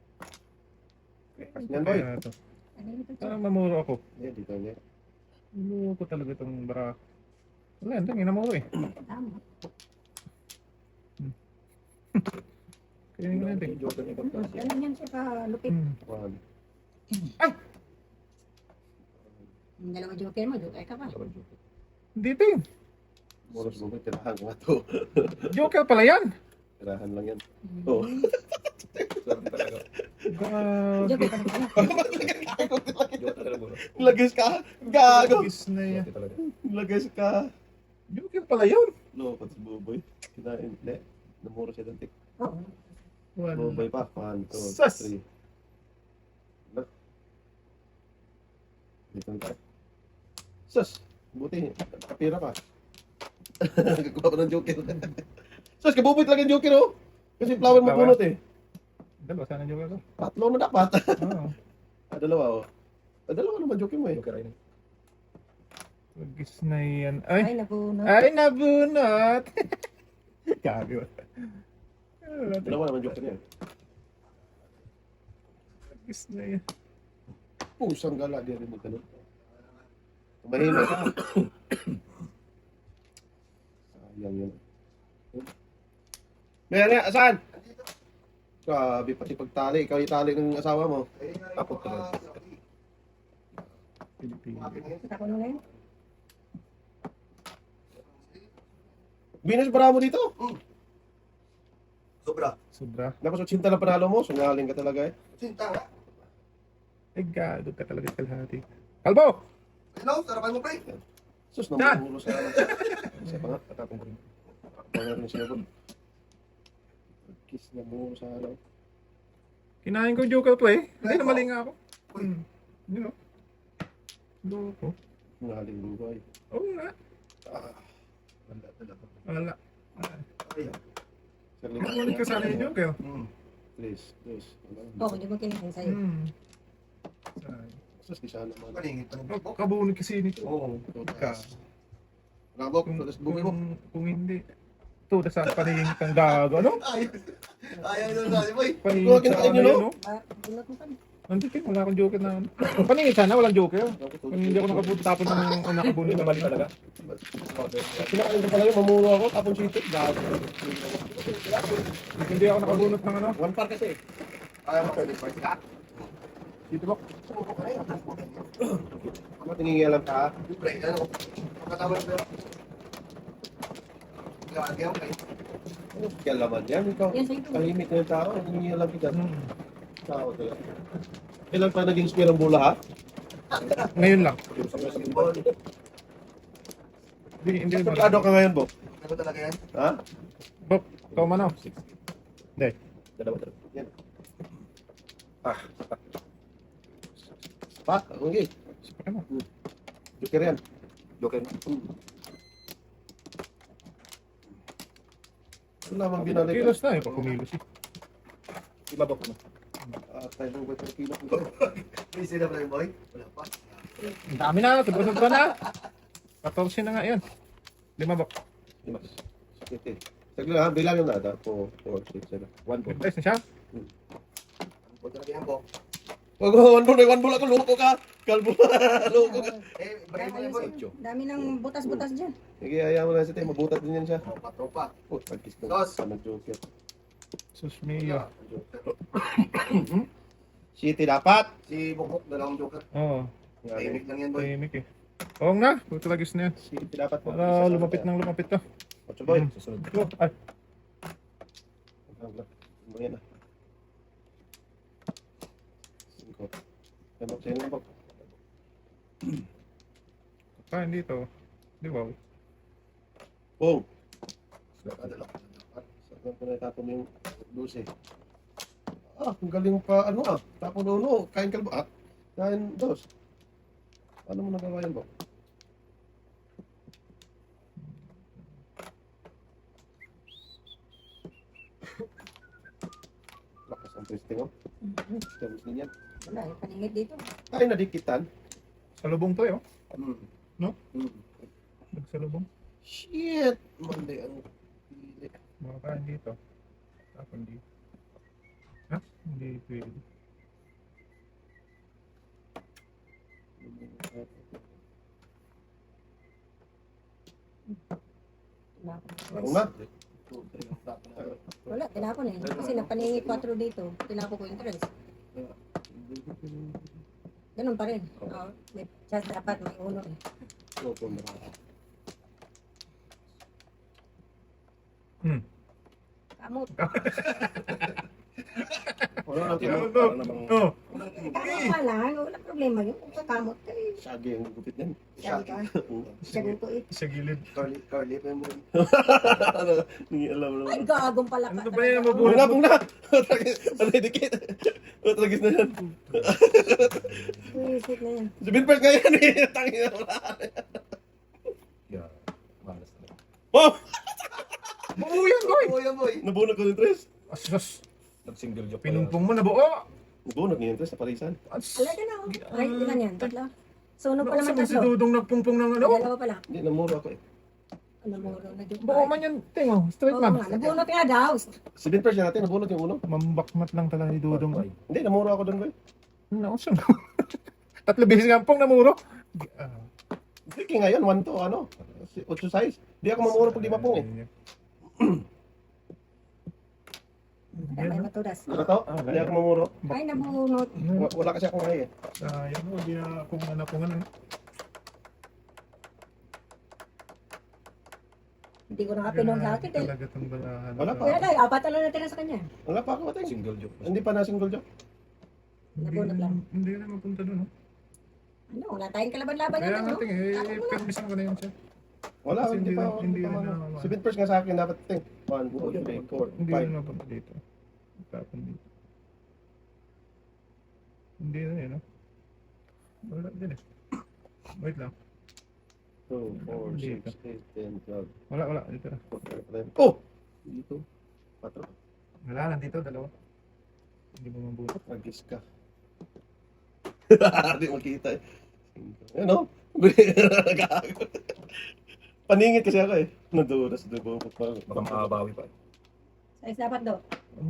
Speaker 5: Yan, boy.
Speaker 1: Kaya to.
Speaker 2: Ano ito?
Speaker 1: Parang mamuro ako.
Speaker 5: Yeah, dito niya.
Speaker 1: Lulo ko talaga itong bara. Wala, hindi. Ginamuro eh.
Speaker 2: Tama.
Speaker 1: Kaya nga natin.
Speaker 2: Ganun yan siya kalupit.
Speaker 5: One.
Speaker 2: Yung dalawa joker mo, joker ka pa.
Speaker 1: Dito yun.
Speaker 5: Moros mo, tirahan ko nga to.
Speaker 1: Joker pala yan.
Speaker 5: Tirahan lang yan. Oo.
Speaker 2: Joker ka na pala.
Speaker 5: Lagis ka! Gago!
Speaker 1: Gis na yan.
Speaker 5: Lagis ka!
Speaker 1: Joker pala yun.
Speaker 5: Loko si Buboy. Kinain. Hindi. Namuro siya dati.
Speaker 2: Oo.
Speaker 5: Buboy pa. 1, 2,
Speaker 1: Sus!
Speaker 5: 3. Dito na tayo. Sus! Buti. Kapira pa. Nagkakuha ko ng joker. Sus! Kabuboy talaga yung joker oh! Kasi flower mo punot eh.
Speaker 1: Dalawa sana joker ko.
Speaker 5: Tatlo na dapat.
Speaker 1: Oo.
Speaker 5: Dalawa oh. Dalawa naman joker mo eh.
Speaker 1: Gis na yan. Ay!
Speaker 2: Ay, nabunot.
Speaker 1: Ay, nabunot! Gago.
Speaker 5: Dalawa naman joker niya.
Speaker 1: Gis na yan.
Speaker 5: Pusang gala din rin ito. Mahina ka. Sayang yun. Maya, asan? Grabe, pati pagtali. Ikaw itali ng asawa mo. Tapos ka na.
Speaker 1: Pilipino.
Speaker 2: Kita ko nung ngayon.
Speaker 5: Binas para mo dito.
Speaker 4: Sobra.
Speaker 1: Sobra.
Speaker 5: Nakasot sinta lang panalo mo. Sungaling ka talaga eh.
Speaker 4: Sinta nga.
Speaker 1: Ay, gago ka talaga kalahati. Kalbo!
Speaker 4: Hello, sarapan mo, pre.
Speaker 5: Sus,
Speaker 1: Dan!
Speaker 5: namulo sa isa pa nga, katapong ko rin. Mga rin sila po. Kiss na mo sa ano.
Speaker 1: Kinain ko yung joker to eh. Hindi na mali nga ako.
Speaker 4: Uy.
Speaker 1: You know. Loko.
Speaker 5: Sungaling buhay.
Speaker 1: Oo nga.
Speaker 4: Wala talaga.
Speaker 1: Wala.
Speaker 4: Ayaw.
Speaker 1: Kukulit ka sana yung joker.
Speaker 5: Please, please.
Speaker 2: Oo, hindi mo kinain sa'yo.
Speaker 5: Sus, di sana naman.
Speaker 4: Paningit pa ng bukbok.
Speaker 1: Kabunod kasi nito.
Speaker 5: Oo.
Speaker 1: Ka.
Speaker 5: Rabok,
Speaker 1: Kung,
Speaker 5: tulas buhay mo.
Speaker 1: kung hindi. Ito, sa paningin kang gago. Ano?
Speaker 4: Ayaw na natin, boy.
Speaker 1: Paningin
Speaker 5: Huwag
Speaker 1: sa
Speaker 5: kinakain
Speaker 1: ano
Speaker 5: nyo,
Speaker 1: yun,
Speaker 5: no?
Speaker 1: no?
Speaker 2: Bunot mo pa.
Speaker 1: Nandito wala akong joker na ano. Paningin sana, walang joker. Kung hindi ako nakabuti tapon ng nakabunod na mali talaga.
Speaker 5: Kinakain ko pala yun, mamuro ako, tapon sito. Gago.
Speaker 1: Kung hindi ako nakabunot ng ano.
Speaker 5: One par kasi.
Speaker 4: Ayaw mo, 25.
Speaker 1: Dito ba?
Speaker 5: Ano tingingialam ka?
Speaker 4: Pre, ano? Pagkatawal ko. Kaya, pre.
Speaker 5: Ano kaya laman yan? Ikaw,
Speaker 2: Yan sa'yo.
Speaker 5: tahimik na yung tao, tingingialam kita.
Speaker 1: Hmm.
Speaker 5: Tao talaga. Kailan pa naging spear ang bula ha?
Speaker 1: Ngayon lang.
Speaker 4: Ball.
Speaker 1: Hindi ba?
Speaker 5: Pagkado ka ngayon, Bo?
Speaker 4: Ano talaga yan?
Speaker 5: Ha?
Speaker 1: Bob, ikaw man ako. Hindi.
Speaker 5: Dalawa. Yan. Ah. Pa, okay.
Speaker 1: Sipaka mo.
Speaker 5: Joker yan.
Speaker 4: Joker.
Speaker 5: Wala mang binalik.
Speaker 1: Kilos na eh. Pag kumilos eh.
Speaker 5: Ibabak ko na. Tayo mo ba ito kilo ko?
Speaker 4: May sila pa rin, boy? Wala pa.
Speaker 1: Ang dami na. Tubos na. 14 na nga yan. 5 bak.
Speaker 5: Lima. Sige. Sagli ha, bilangin na. 4, 6, 7. 1 po.
Speaker 1: Guys na siya.
Speaker 4: Huwag talaga yan, bo.
Speaker 5: Wag one ball ako. Loko ka. Kalbo. Loko ka.
Speaker 4: Eh, bagay mo yan, boy.
Speaker 2: Dami ng butas-butas dyan.
Speaker 5: Sige, ayaw mo na siya tayo. Mabutat din yan siya.
Speaker 4: Tropa.
Speaker 5: Oh, pagkis ko.
Speaker 4: Tos.
Speaker 5: Joker.
Speaker 1: Sus Mio.
Speaker 4: Joker.
Speaker 5: City dapat.
Speaker 4: Si Bukbok, dalawang joker.
Speaker 1: Oo.
Speaker 4: Tahimik lang yan, boy.
Speaker 1: Tahimik eh. Oo nga. Puto lagis na yan.
Speaker 5: City dapat.
Speaker 1: Para lumapit ng lumapit to.
Speaker 5: 8 boy.
Speaker 1: Susunod. Ay.
Speaker 5: Ano yan ah. 5. Tembok sa'yo ng bok.
Speaker 1: Kain dito. Di ba?
Speaker 5: Boom.
Speaker 4: Dalawa.
Speaker 5: Saan ko na itapon yung 12. Ah, ang galing pa, ano ah. Tapon uno, kain kalbo. Ah, kain 2. Paano mo nagawa yan, bok? Interesting, oh. Terus niyan.
Speaker 2: Wala, paningit dito.
Speaker 5: Ay, nadikitan.
Speaker 1: Salubong to eh, oh.
Speaker 5: Hmm.
Speaker 1: No?
Speaker 5: Hmm.
Speaker 1: Nagsalubong.
Speaker 5: Shit! Mali ang pili.
Speaker 1: Baka dito. Tapon dito. Ha? Hindi pwede.
Speaker 5: Oo nga.
Speaker 2: Wala, tinapon eh. Kasi napaningit 4 dito. Tinapon ko yung tres. Ganun pa rin. Oo. May chance dapat may uno eh.
Speaker 1: Hmm.
Speaker 2: Kamot.
Speaker 5: Wala nang
Speaker 1: Ano
Speaker 5: tinawag.
Speaker 1: to? Oh.
Speaker 2: Kamot pa lang. Wala problema yun. Kung sa kamot ka eh.
Speaker 5: Sagi ang gupit niyan.
Speaker 2: Sabi ka. Siya ganito eh.
Speaker 1: Sa gilid.
Speaker 4: Carly pa mo.
Speaker 5: Hindi alam
Speaker 2: Ay,
Speaker 5: naman.
Speaker 2: gagong pala
Speaker 1: Ano
Speaker 2: ka.
Speaker 1: ba yan?
Speaker 5: Bung na! Ano dikit? Tragis na yan.
Speaker 2: Uisip na yan.
Speaker 5: Si Bill First nga yan eh. Tangin na wala.
Speaker 3: Yeah, malas na.
Speaker 5: Oh!
Speaker 1: Oo yan, boy!
Speaker 4: Oh, yan, boy.
Speaker 5: Nabunod ko ni Tres.
Speaker 1: Asus!
Speaker 3: Nag-single joke
Speaker 1: Pinumpong mo na buo!
Speaker 5: Nabunod niya yung Tres sa parisan.
Speaker 2: Wala ka na. Right, ilan yan? Tatlo? Suno pa naman
Speaker 1: Si
Speaker 2: tatlo.
Speaker 1: Dudong nagpungpong ng ano?
Speaker 2: Dalawa pala.
Speaker 5: Hindi, namuro ako eh.
Speaker 2: Ano mo na dito?
Speaker 1: Buo man yan, tingo. Straight
Speaker 2: Oo
Speaker 1: man.
Speaker 2: nga, nabunot nga daw.
Speaker 5: Si Bill First natin, nabunod yung uno.
Speaker 1: Mambakmat lang talaga ni Dudong.
Speaker 5: Hindi, namuro ako doon, boy.
Speaker 1: Nausun ko. Tatlo beses nga pong namuro.
Speaker 5: Sige ngayon, 1 to, ano? 8 size. Di ako mamuro pag 5 pong eh.
Speaker 2: May matudas.
Speaker 5: Ano to? Hindi ako mamuro.
Speaker 2: Ay, nabunot.
Speaker 5: Wala kasi akong ngayon eh.
Speaker 1: Sayang mo, hindi na kung ano kung ano.
Speaker 2: Hindi ko nakapinong sa akin eh.
Speaker 1: Talaga itong balahan.
Speaker 5: Wala pa.
Speaker 2: Kaya tayo, apat na lang natira sa kanya.
Speaker 5: Wala pa ako ating.
Speaker 3: Single joke.
Speaker 5: Hindi pa na single job.
Speaker 2: Nabunot lang.
Speaker 1: Hindi na mapunta doon. No?
Speaker 2: Ano, wala tayong kalaban-laban
Speaker 1: Kaya
Speaker 2: yan. No?
Speaker 1: natin eh, permisan ko na yun siya.
Speaker 5: Wala,
Speaker 1: Kasi
Speaker 5: hindi pa.
Speaker 1: hindi
Speaker 5: Hindi pa.
Speaker 1: na-
Speaker 5: Si Bill First nga sa akin, dapat ting. 1, 2, 3, 4,
Speaker 1: Hindi
Speaker 5: 5.
Speaker 1: na mapunta dito. Tapon dito. Hindi na yun, no? Wala din eh. Wait lang.
Speaker 5: 2, 4, 6, 8, 10, 12.
Speaker 1: Wala. Dito na.
Speaker 5: Oh! Dito. 4.
Speaker 1: Wala, nandito, dalawa. Hindi mo mabuti.
Speaker 5: Agis ka. Hindi makita eh. Ano? Paningit kasi ako eh. Naduras.
Speaker 3: Baka makabawi pa.
Speaker 2: Size dapat daw.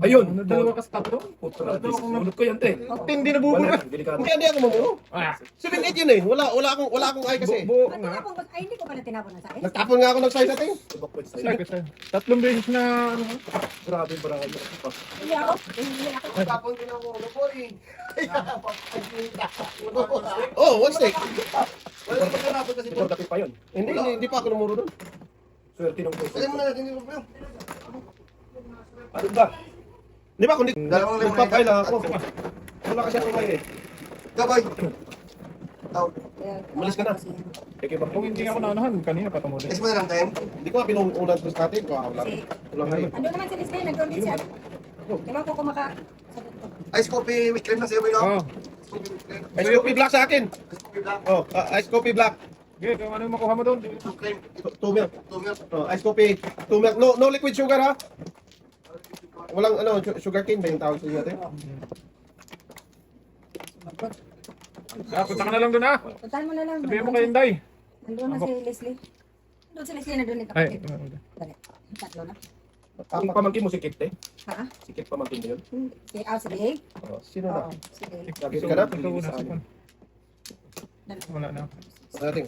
Speaker 3: Ayun!
Speaker 1: Ano, dalawa ka sa tatlo?
Speaker 3: Putra, ulot ko yan, te.
Speaker 1: Hindi na bubura.
Speaker 3: Wala, delikado.
Speaker 5: Hindi ako mamuro.
Speaker 1: Ah,
Speaker 5: 7-8 yun eh. Wala akong ay kasi.
Speaker 1: buo
Speaker 2: Ba't
Speaker 1: nga.
Speaker 2: tinapon ko? Ay, hindi ko pala tinapon ng size.
Speaker 5: Nagtapon nga ako ng size natin.
Speaker 3: Tubak po sa
Speaker 1: Sige, sige. Tatlong beses na ano nga.
Speaker 3: Grabe, marami.
Speaker 2: Hindi ako. Hindi ako.
Speaker 4: Tapon din ako, boy.
Speaker 5: Oh, one stick.
Speaker 4: Wala pa kanapon kasi.
Speaker 3: Ito, dapit pa yun.
Speaker 5: Hindi pa ako namuro doon.
Speaker 3: Swerte ng puso.
Speaker 4: Kaya mo na natin yung problema.
Speaker 3: Ano ba?
Speaker 5: Di ba? Kundi
Speaker 4: Dalawang lemon
Speaker 5: nagpapay
Speaker 4: na
Speaker 5: lang ako. Wala kasi akong ay eh.
Speaker 4: Gabay. Tao.
Speaker 5: Umalis ka na.
Speaker 3: Eke ba?
Speaker 1: Kung hindi ako naunahan, kanina pa tumuli.
Speaker 4: Is mo na lang tayo.
Speaker 5: Hindi ko nga pinuulan sa natin. Walang ay.
Speaker 2: Ano naman si Lisbeth? Nag-down din siya. Diba ko kumaka...
Speaker 4: Ice coffee with cream na sa'yo, boy, no?
Speaker 1: Oh,
Speaker 4: Ice coffee with cream.
Speaker 5: Ice coffee black sa akin.
Speaker 4: Ice coffee black.
Speaker 5: Oh, ice coffee black.
Speaker 1: okay, kung ano yung makuha mo doon.
Speaker 4: Two cream.
Speaker 5: 2 milk.
Speaker 4: 2 milk.
Speaker 5: Oh, ice coffee. 2 milk. No liquid sugar ha. Walang ano, sugar cane ba yung tawag sa inyo natin?
Speaker 1: Punta ka na lang doon ha.
Speaker 2: Puntahan mo na lang.
Speaker 1: Sabihin mo kay Inday.
Speaker 2: Nandun na si Leslie. Nandun si Leslie, nandun yung
Speaker 1: Ay,
Speaker 2: kapatid. Dali. Tatlo na.
Speaker 3: Yung pamangkin mo, sikit, te.
Speaker 2: Ha?
Speaker 3: Sikit pamangkin mo yun.
Speaker 2: Si si Dave?
Speaker 5: Sino na?
Speaker 2: Oo, si Dave.
Speaker 3: Sabi
Speaker 5: Ka na?
Speaker 1: ikaw na sa
Speaker 2: Dali.
Speaker 1: Wala na.
Speaker 5: Sa natin.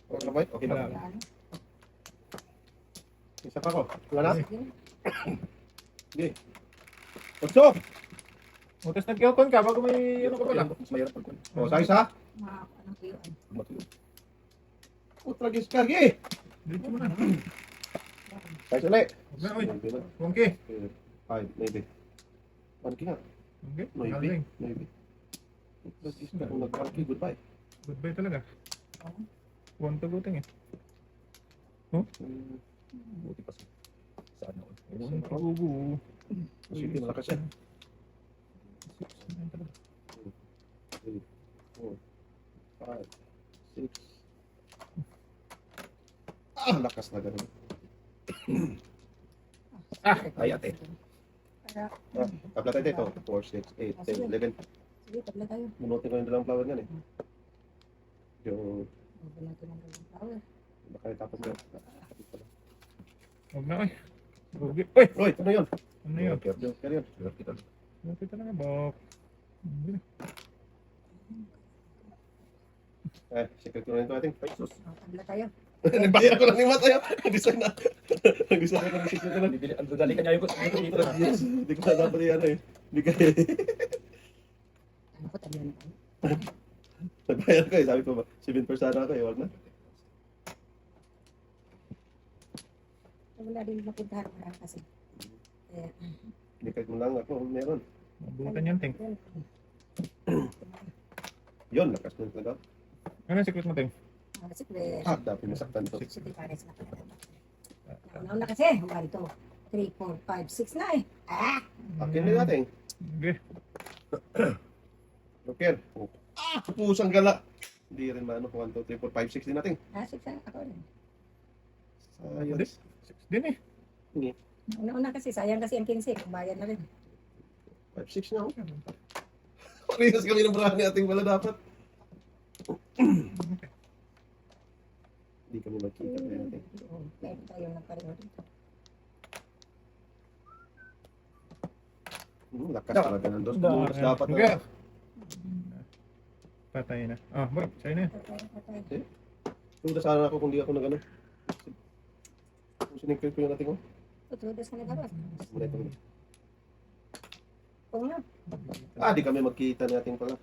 Speaker 5: Okay na ba?
Speaker 3: Okay
Speaker 1: Wala.
Speaker 3: na.
Speaker 2: Ano?
Speaker 5: Isa pa ko. Wala na?
Speaker 2: Sige.
Speaker 5: Hindi. Otso!
Speaker 1: O, tapos nag-aircon ka bago may ano ka pala.
Speaker 3: Mas mahirap pag
Speaker 5: O, size ha?
Speaker 2: Ano ko yun?
Speaker 3: matulog.
Speaker 5: Utragis ka, gi!
Speaker 1: Dito mo na.
Speaker 5: Size ulit.
Speaker 1: Uy, Wongki.
Speaker 5: 5, maybe. Malaki nga.
Speaker 1: Okay,
Speaker 5: Maybe.
Speaker 1: galing.
Speaker 5: Maybe. Utragis ka. Kung nagkalaki, goodbye.
Speaker 1: Goodbye talaga. Huwag taguting eh.
Speaker 3: Buti pa sa ano.
Speaker 1: Huwag tagugo.
Speaker 5: Sige, malakas yan. 3, 4, 5, 6. Lakas na ganun.
Speaker 3: Ay, ate.
Speaker 2: Para,
Speaker 5: Tabla tayo dito. 4, 6, 8, 10, 11.
Speaker 2: sige, tabla tayo.
Speaker 5: Bunutin ko yung dalang flower niyan eh. Yung
Speaker 2: Bubunutin ng dalawang flower.
Speaker 5: baka itapon ko.
Speaker 1: Huwag na, oy. Rugi. Oy!
Speaker 5: Roy, ano yun?
Speaker 1: Ano yun?
Speaker 5: Joker yun.
Speaker 1: Rugi talaga, bok. Hindi na.
Speaker 5: Eh, secret ko na ito ating.
Speaker 3: Pesos.
Speaker 2: Tabla tayo.
Speaker 5: Nagbayar ko lang ni Matt ayo. Design na. Design ko ng secret ko lang.
Speaker 3: Bibili, ang dali ka niya yung dito na.
Speaker 5: Yes, hindi ko na dapat yan eh. Hindi kaya.
Speaker 2: Ano ko, tabla na tayo.
Speaker 5: Nagbayar ko eh. Sabi ko ba, 7% ako eh. Wag na.
Speaker 2: Wala din mapuntahan ko lang kasi. Kaya,
Speaker 5: Hindi ka lang ako. Meron.
Speaker 1: Mabutan yan, Ting.
Speaker 5: Yun, lakas na talaga.
Speaker 1: Ano yung secret mo, Ting?
Speaker 2: kasi pwede.
Speaker 5: Ah, dapat masaktan to.
Speaker 2: Sige, pares na pala. Nauna kasi. 1, 2, 3, 4, 5, 6 na eh. Ah!
Speaker 5: Akin din natin.
Speaker 1: Okay.
Speaker 5: Joker. Ah, pusang gala. Hindi rin maano kung 1, 2, 3, 4, 5, 6 din natin.
Speaker 2: Ah, 6 na ako rin.
Speaker 5: Sayang.
Speaker 1: 6 din eh.
Speaker 2: Nauna kasi, sayang kasi ang 15. Kung bayad na rin.
Speaker 5: 5, 6 na ako. Parehas kami ng brand ating wala dapat. Hindi kami magkita kaya natin.
Speaker 2: Kaya tayo nagpareho dito.
Speaker 5: Lakas talaga ng dos. Dos dapat na.
Speaker 1: Okay. Patay na. Ah, boy, sa'yo na yan.
Speaker 2: Patay.
Speaker 5: Tuda sana ako kung di ako nag ano. Kung sinigpil ko yung natin ko.
Speaker 2: Tutudas ka na dapat.
Speaker 5: Muna ito.
Speaker 2: Oo nga.
Speaker 5: Ah, di kami magkita natin pala.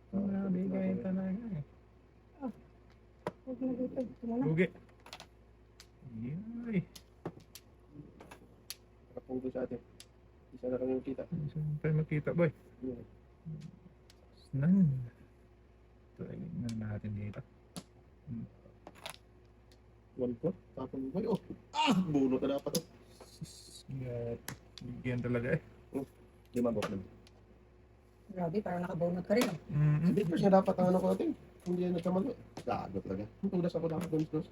Speaker 1: Nabigay talaga eh.
Speaker 2: Huwag na dito. Ito muna.
Speaker 1: Rugi. Yay.
Speaker 5: Nakapunto sa atin. Di sana kami magkita.
Speaker 1: Saan tayo magkita, boy? Nan. Try na natin dito.
Speaker 5: 1 po. Tapon mo. Oh. Ah, bunot na dapat.
Speaker 1: Yeah. Bigyan talaga eh.
Speaker 3: Lima bok lang.
Speaker 2: Grabe, parang nakabunot ka rin.
Speaker 5: Hindi pa siya dapat ang ano ko natin. Hindi yan nagkamali. Gago talaga. Tudas ako dapat dos.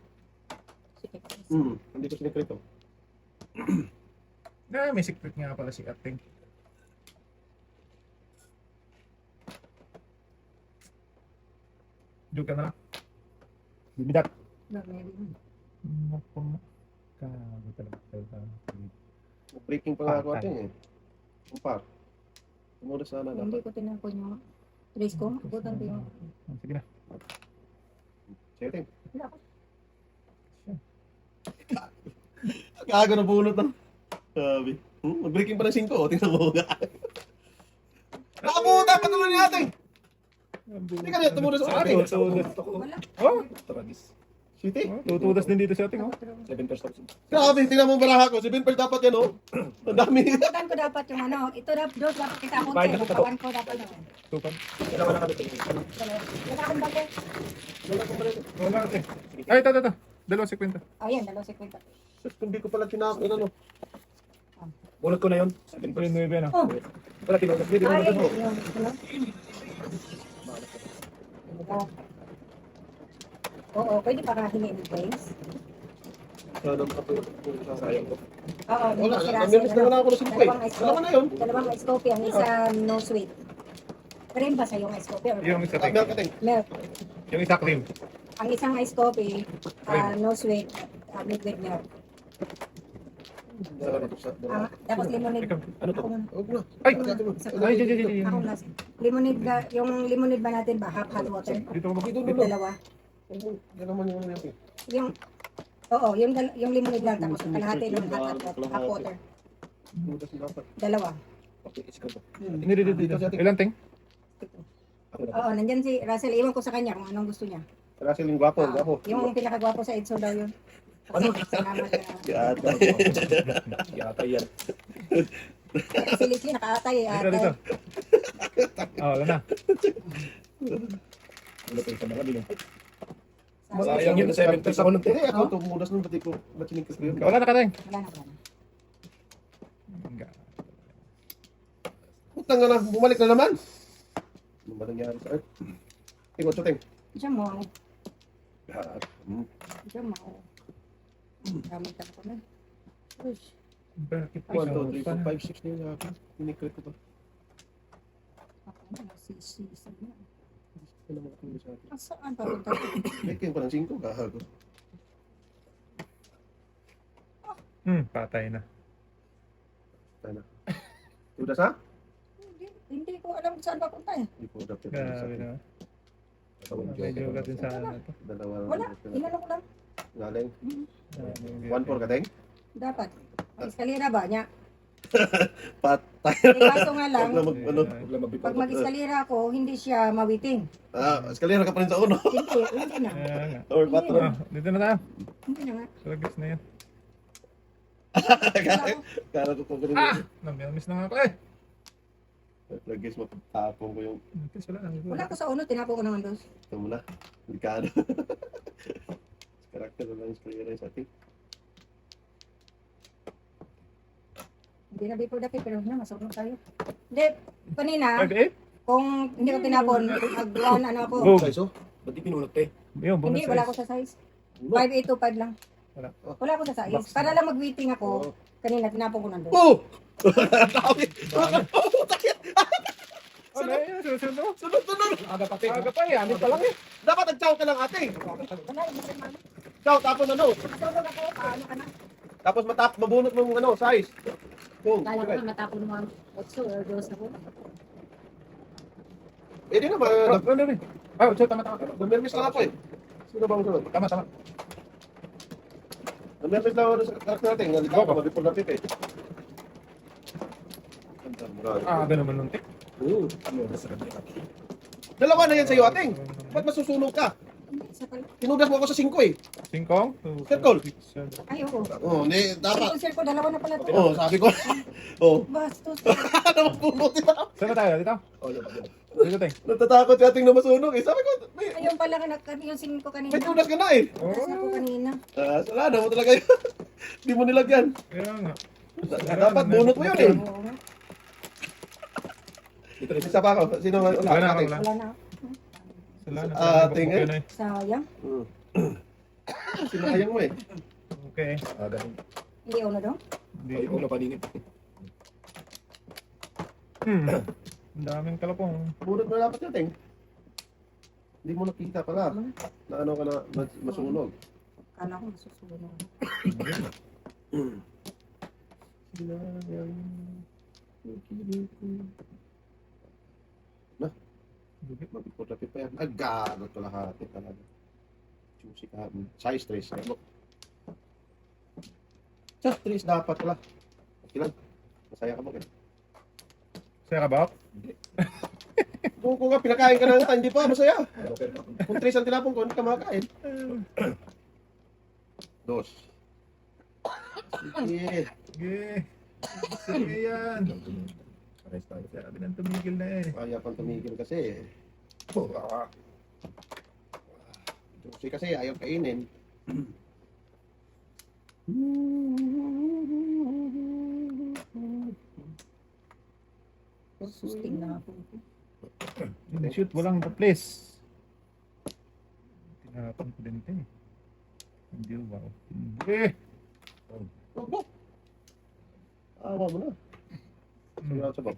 Speaker 2: Sige.
Speaker 5: Hindi ko sinikreto.
Speaker 1: Ah, may secret nga pala si Ating. Joke ka na. Bibidak.
Speaker 2: Maybe.
Speaker 1: Naku mo. Kago talaga tayo.
Speaker 5: Breaking pa nga ako atin eh. Kumpa. Tumudas sana
Speaker 2: Hindi
Speaker 5: dapat.
Speaker 2: ko tinapon yung trace ko. Butan ko yung...
Speaker 1: Sige na.
Speaker 5: Sige, Tim.
Speaker 2: Wala ko.
Speaker 5: Gago na bunot na. Sabi. Mag-breaking pa ng 5. Tingnan mo nga. Nakabuta! Patuloy natin! Hindi ka na tumudas sa atin.
Speaker 2: Wala.
Speaker 1: Oh!
Speaker 3: Tragis.
Speaker 5: City?
Speaker 1: Tutudas din dito si Ating, oh.
Speaker 3: 7%.
Speaker 5: Grabe, tingnan mo ang baraha ko. 7 per dapat yan, oh. Ang dami.
Speaker 2: Butan ko dapat yung ano. Ito dapat kita ako.
Speaker 3: Bayad na ito.
Speaker 2: Kawan ko dapat yun.
Speaker 1: Tupan.
Speaker 3: Dalawa na kami.
Speaker 2: Wala akong bagay.
Speaker 1: Wala Ating. Ay, ito. 2.50.
Speaker 2: Ayan, 2.50.
Speaker 5: Shit, hindi ko pala tinakot. Ano?
Speaker 3: Bunot ko na yun. 7%.
Speaker 1: 9 na.
Speaker 2: Oh!
Speaker 3: Wala tinulog. Hindi
Speaker 2: Ay,
Speaker 3: tinulog.
Speaker 2: yung ano? Oo, pwede para hingin yung place.
Speaker 5: Sanang kapit.
Speaker 3: Sayang ko.
Speaker 2: Oo,
Speaker 5: Wala,
Speaker 2: si Russell,
Speaker 5: namilis na wala ako ng 5 eh.
Speaker 2: dalawang ice
Speaker 5: Dalawa na yun.
Speaker 2: Dalawang ice coffee, ang isa no sweet. Cream ba sa yung ice coffee? Or
Speaker 1: Yung isa, Ting.
Speaker 5: Milk ka, Ting.
Speaker 2: milk.
Speaker 1: Yung isa cream.
Speaker 2: Ang isang ice coffee, no sweet, milk with milk. Tapos lemonade.
Speaker 3: Ano to?
Speaker 2: Ako muna.
Speaker 5: Huwag na.
Speaker 1: Ay!
Speaker 2: Isa ko.
Speaker 1: Ay, di.
Speaker 2: Ako muna. Lemonade ba, yung lemonade ba natin ba? Half hot water?
Speaker 1: Dito ka
Speaker 5: Dito,
Speaker 2: Yung
Speaker 5: dito.
Speaker 2: dalawa.
Speaker 5: Yan naman yung ano yan.
Speaker 2: Yung, oo, yung lemonade lang. Tapos kalahati ng hot water.
Speaker 5: Butas na dapat.
Speaker 2: Dalawa.
Speaker 3: Okay, isigaw ko.
Speaker 1: Dito. Ilan, Ting?
Speaker 3: Ako na.
Speaker 2: Oo, nandyan si Russell. Iwan ko sa kanya kung anong gusto niya.
Speaker 5: Russell yung gwapo,
Speaker 2: Ah,
Speaker 5: gwapo.
Speaker 2: yung pinakagwapo sa EDSO daw yun.
Speaker 3: Ano?
Speaker 2: Salamat na.
Speaker 5: Yata.
Speaker 3: Yata yan.
Speaker 2: Si Leslie nakaatay eh.
Speaker 1: Dito. Ah, wala na.
Speaker 3: Ano pa yung sa mga bilong?
Speaker 2: Sabi-
Speaker 3: Sayang yun, 7% ako nung
Speaker 5: Hindi, ako tumudas nung pati ko. Ba't sinigkas ko yun?
Speaker 1: Wala na ka, Ting.
Speaker 2: Wala na.
Speaker 5: Putang nga na, bumalik na naman. Ano ba nangyari sa earth? Tingnan ko, Ting.
Speaker 2: Diyan mo.
Speaker 5: Lahat.
Speaker 2: Diyan mo. Gamit ka ko na. Uy.
Speaker 1: Bakit
Speaker 5: 1, 2, 3,
Speaker 1: pa?
Speaker 5: 4, 5, 6 na yung akin. Pinikrit ko pa.
Speaker 2: Ano, sisi na.
Speaker 5: Hindi naman ako sa akin.
Speaker 2: Saan pa punta?
Speaker 5: Bigyan ko ng 5, gahago.
Speaker 1: Patay na.
Speaker 5: Tayo na. Tudas ha?
Speaker 2: Hindi ko alam kung saan papunta eh.
Speaker 5: Hindi po dapat.
Speaker 1: Grabe na. Medyo gatin sa ano to.
Speaker 5: Dalawa.
Speaker 2: Wala, inano ko lang.
Speaker 5: Galing.
Speaker 1: Grabe.
Speaker 5: 1-4 ka, Deng?
Speaker 2: Dapat. Ang eskalera ba niya?
Speaker 5: Patay.
Speaker 2: Eh, kaso nga lang,
Speaker 5: Huwag na ano.
Speaker 3: Huwag lang magbitaw.
Speaker 2: pag mag-eskalera ako, hindi siya mawiting.
Speaker 5: Eskalera ka pa rin sa uno.
Speaker 2: Hindi na.
Speaker 1: Kaya nga.
Speaker 5: Or patron.
Speaker 1: Dito na tayo.
Speaker 2: Hindi na nga.
Speaker 1: Sulagis na yan.
Speaker 5: Kala ko pa rin.
Speaker 1: Namiss na nga ako eh.
Speaker 5: Lagis mapagtapon ko yung
Speaker 1: Nagkis wala.
Speaker 2: Wala ko sa uno, tinapo ko naman doon.
Speaker 5: ito mo na. Delikado. Karakter na lang yung eskalera sa ating.
Speaker 2: Hindi na before the pero na, masurong tayo. Hindi, kanina,
Speaker 1: 5-8?
Speaker 2: kung hindi ko tinapon, mag-1 ano ako.
Speaker 1: Boom.
Speaker 5: Okay, so?
Speaker 3: Ba't di pinulot eh?
Speaker 1: Yun, bonus
Speaker 2: Hindi, wala
Speaker 1: size.
Speaker 2: ko sa size.
Speaker 5: Ano?
Speaker 2: 5825 lang.
Speaker 1: Wala.
Speaker 2: Wala ko sa size. Para lang mag-waiting ako, kanina tinapon ko nandun.
Speaker 5: Oh! Dami!
Speaker 1: Ano yun? Sunod-sunod.
Speaker 5: Sunod-sunod!
Speaker 1: Aga pa eh. Ano pa lang eh.
Speaker 5: Dapat nag-chow ka lang ate.
Speaker 2: Wala, hindi ko naman.
Speaker 5: Chow, tapos ano?
Speaker 2: Matulog ako, ano ka na?
Speaker 5: Tapos mabunot mong ano, size. Boom.
Speaker 2: Kala ko na matapon mo ang 8 or 2 ako.
Speaker 5: Eh di na ba?
Speaker 1: Ano rin? Ah, tama.
Speaker 5: Namermis lang ako eh. Sino ba ang sunod?
Speaker 1: Tama.
Speaker 5: Namermis lang ako sa karakter natin. Nalita ko, mabipol na pit eh.
Speaker 1: Aga naman nung tik.
Speaker 5: Dalawa na yan sa'yo ating. Ba't masusunog ka?
Speaker 2: Hindi, isa pala.
Speaker 5: Tinudas mo ako sa 5 eh.
Speaker 1: Singkong?
Speaker 5: Circle.
Speaker 2: Ay, oo.
Speaker 5: Oo, hindi, dapat.
Speaker 2: Circle, circle, dalawa na pala to.
Speaker 5: Oo, sabi ko. Oo.
Speaker 2: Bastos.
Speaker 5: Ano mapunutin na?
Speaker 1: Saan na tayo? Dito?
Speaker 3: Oh, yun.
Speaker 1: Dito tayo.
Speaker 5: Natatakot si ating na masunog eh. Sabi ko, may
Speaker 2: Ayun pala, yung singin ko kanina.
Speaker 5: tinudas ka na eh.
Speaker 2: Tinudas ako kanina.
Speaker 5: Salada mo talaga yun. Hindi mo nilagyan.
Speaker 1: Kaya nga.
Speaker 5: Dapat bunot mo yun eh.
Speaker 2: Oo nga.
Speaker 5: Isa pa ako. Sino nga?
Speaker 1: Wala na,
Speaker 5: Ating.
Speaker 1: wala.
Speaker 2: Wala na.
Speaker 1: Wala na.
Speaker 5: Tingin.
Speaker 1: Okay na eh.
Speaker 2: Sayang.
Speaker 5: Sinayang mo eh.
Speaker 1: Okay.
Speaker 3: Ganun.
Speaker 2: Hindi uno daw.
Speaker 1: Hindi.
Speaker 3: Ay, ulo paninit.
Speaker 1: Ang daming kalapong.
Speaker 5: Bunot mo na dapat natin. Hindi mo nakita pala. Na ano ka na masunog.
Speaker 2: Kala ko masusunod ako.
Speaker 5: Sinayang. Na. Mabipot-lapit pa yan. Agagot ko lahat talaga. Juicy ka. Size 3. Size 3 dapat pala. Okay lang. Masaya ka ba?
Speaker 1: Saya ka ba?
Speaker 5: Kung nga pinakain ka ng hindi pa, masaya.
Speaker 3: Okay.
Speaker 5: Kung 3 ang tinapon ko, hindi ka makakain. Dos. Sige.
Speaker 1: Sige. Sige yan.
Speaker 3: Pares tayo.
Speaker 1: Sabi nang tumigil na eh.
Speaker 5: Kaya pang tumigil kasi. Juicy kasi, ayaw kainin.
Speaker 2: Susting na ako.
Speaker 1: Hindi shoot, walang place. Tinapon ko din ito eh. Hindi wow. Hindi.
Speaker 5: Opo. Awa mo na. Sobrang sa bab.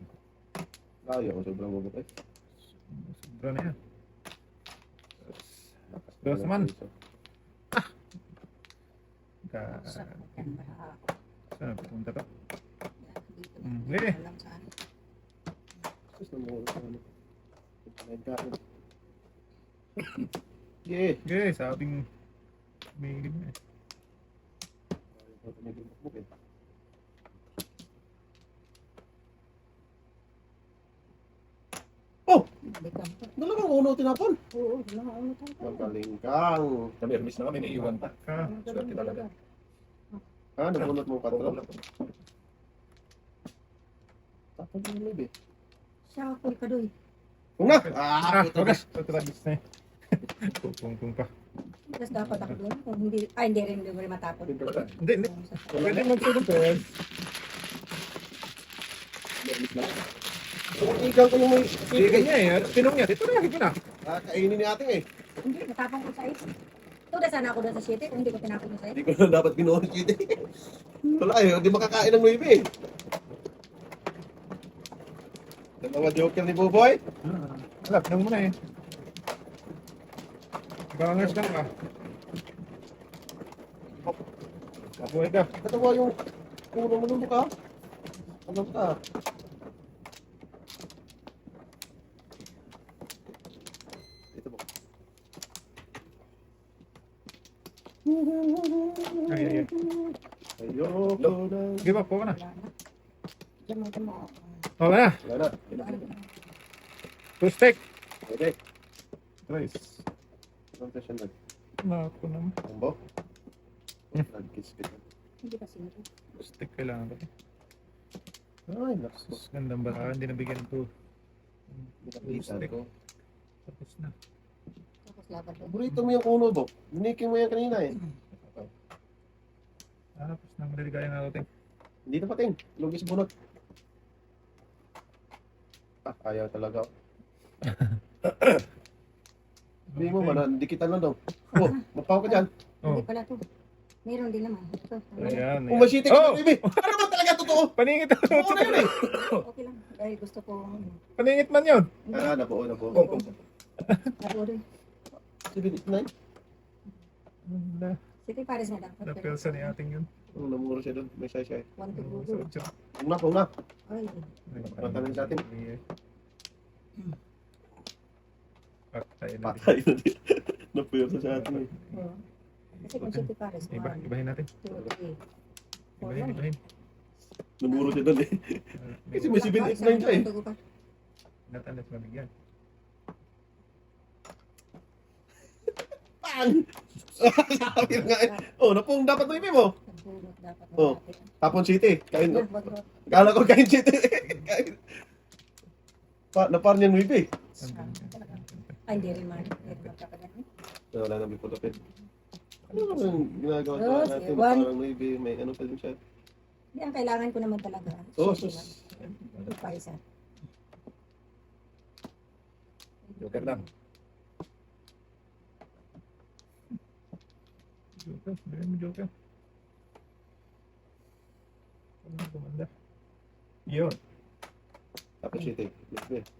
Speaker 5: Ayaw ko sobrang bubok eh.
Speaker 1: Sobra na yan. Dos man. Saan pupunta to? Hindi.
Speaker 5: Yeah.
Speaker 1: Okay, sabing tumigil na eh.
Speaker 5: Oh! Dalawang uno tinapon.
Speaker 2: Oo, wala uno tayo.
Speaker 5: Magaling kang.
Speaker 3: Namirmis na kami, naiiwan pa.
Speaker 1: Ah,
Speaker 3: Swerte talaga.
Speaker 5: Ha? Nabunot mo
Speaker 3: Oo,
Speaker 5: 4?
Speaker 3: wala pa.
Speaker 5: Tapon mo yung eh.
Speaker 2: Siya ako ka doy.
Speaker 5: Kung na!
Speaker 1: okay. Ito tragis na eh. Kung pa.
Speaker 2: Tapos dapat ako doon. Kung hindi, hindi rin matapon.
Speaker 3: Wala.
Speaker 1: Hindi. Pwede magsulong friends.
Speaker 3: Namirmis na lang.
Speaker 5: Ikaw ko yung may...
Speaker 1: Sige niya eh. At pinong niya. Dito na, dito na.
Speaker 5: Kainin ni ating eh.
Speaker 2: Hindi, matapon ko sa is. Tuda sana ako doon sa city kung hindi ko tinapon yung sa'yo.
Speaker 5: Hindi ko na dapat ginawa si Chidi. Wala eh, hindi makakain ng maybe eh. Dalawa joker ni Buboy.
Speaker 1: Wala, pinang mo na eh. Bangers ka na. Kabuhay ka.
Speaker 5: Katawa yung ulo mo nung ka. Ano ka? Ito mo.
Speaker 1: Ay, ay, ay.
Speaker 5: Ayoko na.
Speaker 1: Give up, po ka na.
Speaker 2: Wala na. Diyan mo, diyan mo.
Speaker 1: Okay na.
Speaker 5: Wala na.
Speaker 1: Two stick.
Speaker 5: Pwede.
Speaker 1: Trace.
Speaker 5: Anong kasya na?
Speaker 1: Naku naman.
Speaker 5: Tambo? Nag-kiss ka.
Speaker 2: Hindi pa sino.
Speaker 1: Two stick kailangan ko.
Speaker 5: Ay, naks.
Speaker 1: Sus, gandang baka. Hindi nabigyan ito.
Speaker 5: Nakita ko.
Speaker 1: Tapos na.
Speaker 2: Tapos laban doon.
Speaker 5: Paborito mo yung uno, Bo. Binikin mo yan kanina eh.
Speaker 1: Tapos nang naligaya nga natin.
Speaker 5: Hindi na pating. Lugis bunot. Ah, ayaw talaga. Hindi mo man, dikitan lang daw. Oh, mapaw ka dyan.
Speaker 2: Hindi
Speaker 1: Oh.
Speaker 2: pala to. Meron din naman. Ito.
Speaker 1: Ayan.
Speaker 5: Kung masitik
Speaker 1: Oh!
Speaker 5: ka, baby. Ano ba talaga totoo?
Speaker 1: Paningit.
Speaker 5: Oo na yun eh.
Speaker 2: Okay lang. Dahil gusto ko.
Speaker 1: Paningit man yun.
Speaker 5: Ah, nabuo.
Speaker 2: Laro rin.
Speaker 5: 789?
Speaker 1: Wala.
Speaker 2: City Paris na dapat.
Speaker 1: Napilsa ni ating yun.
Speaker 5: Oh, namuro siya doon. May siya eh.
Speaker 2: 1 to
Speaker 1: So,
Speaker 2: 2.
Speaker 1: so,
Speaker 5: Huwag na.
Speaker 2: Ay.
Speaker 5: Matanong sa atin.
Speaker 1: Patay na.
Speaker 5: Patay na din. Napuyos sa atin eh.
Speaker 2: Oo. Kasi kung City Paris,
Speaker 1: Ibahin natin.
Speaker 2: 2, 3.
Speaker 1: Ibahin.
Speaker 5: Namuro siya doon eh. Kasi may 789 siya eh.
Speaker 1: Natalas mabigyan.
Speaker 5: Pang! Sabi nga eh. Oh, napong dapat na ipin mo. Oh. Tapon City. Kain. Kala ko kain City. Kain. Napar niyan mo ipin.
Speaker 2: Ay, hindi rin man.
Speaker 5: Wala nang bipotopin. Ano naman ginagawa
Speaker 2: Oh,
Speaker 5: natin?
Speaker 2: si Juan.
Speaker 5: Parang maybe may ano pa din siya.
Speaker 2: Hindi, ang kailangan ko naman talaga.
Speaker 5: Oh,
Speaker 2: City
Speaker 5: sus.
Speaker 2: City Paris.
Speaker 3: Joker lang.
Speaker 1: Joker. Bigyan mo Joker. Ano gumanda? Yun.
Speaker 5: Tapos City.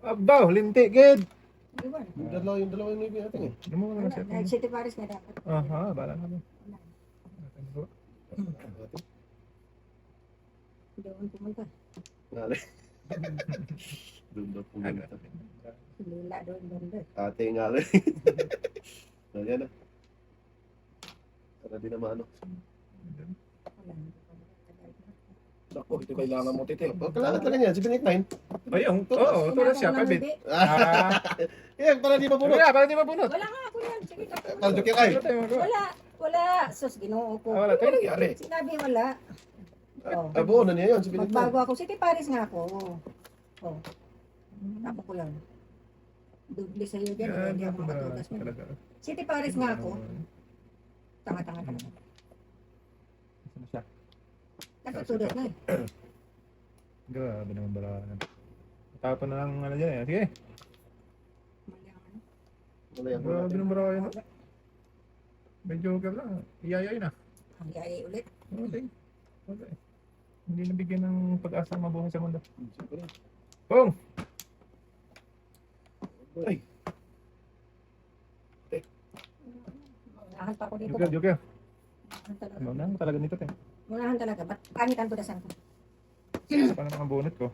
Speaker 1: Abaw, linti, gid.
Speaker 2: Iwan.
Speaker 5: Yung dalawa yung maybe natin eh.
Speaker 1: Ano mo naman siya?
Speaker 2: Wala. City Paris na dapat.
Speaker 1: Aha, bala na ba?
Speaker 2: Doon pumunta.
Speaker 5: Ngali. Doon daw pumunta.
Speaker 2: Lila doon banda.
Speaker 5: Ate ngali. Ayan na. Para di na maano.
Speaker 2: Wala.
Speaker 3: Ako, ito kailangan mo titil.
Speaker 5: Oh, kailangan talaga niya. 789.
Speaker 1: Ayun, oo, tulad siya, kabit. Ah,
Speaker 5: Yan, para di mabunot.
Speaker 1: wala, para di mabunot.
Speaker 2: Wala nga ako yan. Sige,
Speaker 5: Para joker ay.
Speaker 1: Ano tayo magawa?
Speaker 2: wala. Wala. Sus, ginoo ko.
Speaker 1: Ah, wala tayo nangyari.
Speaker 2: Sinabi wala. Oh.
Speaker 5: Ah, buo na niya yun. 789.
Speaker 2: Magbago ako. City Paris nga ako. Oh. Tapos ko lang. Doble sa'yo dyan.
Speaker 1: Yan,
Speaker 2: Hindi ako makatugas mo.
Speaker 1: talaga.
Speaker 2: City Paris nga ako. Tanga-tanga talaga.
Speaker 1: Ano siya?
Speaker 2: Nakatudas na eh.
Speaker 1: Grabe naman balakan. Tapon na lang ano dyan eh. Sige.
Speaker 2: Mali ang ano.
Speaker 5: Wala yan.
Speaker 1: Grabe naman balakan. May joker lang. Iyayay na.
Speaker 2: Ang yayay ulit.
Speaker 1: Okay. Okay. Hindi nabigyan ng pag-asa mabuhay sa mundo.
Speaker 5: Siyempre.
Speaker 1: Pong!
Speaker 5: Ay,
Speaker 2: Unahan pa ako dito.
Speaker 1: Joker, joker.
Speaker 2: Unahan talaga.
Speaker 1: Ano na talaga nito te.
Speaker 2: Unahan talaga. Ba't pangit ang tudasan ko?
Speaker 1: Paano mga bonus ko?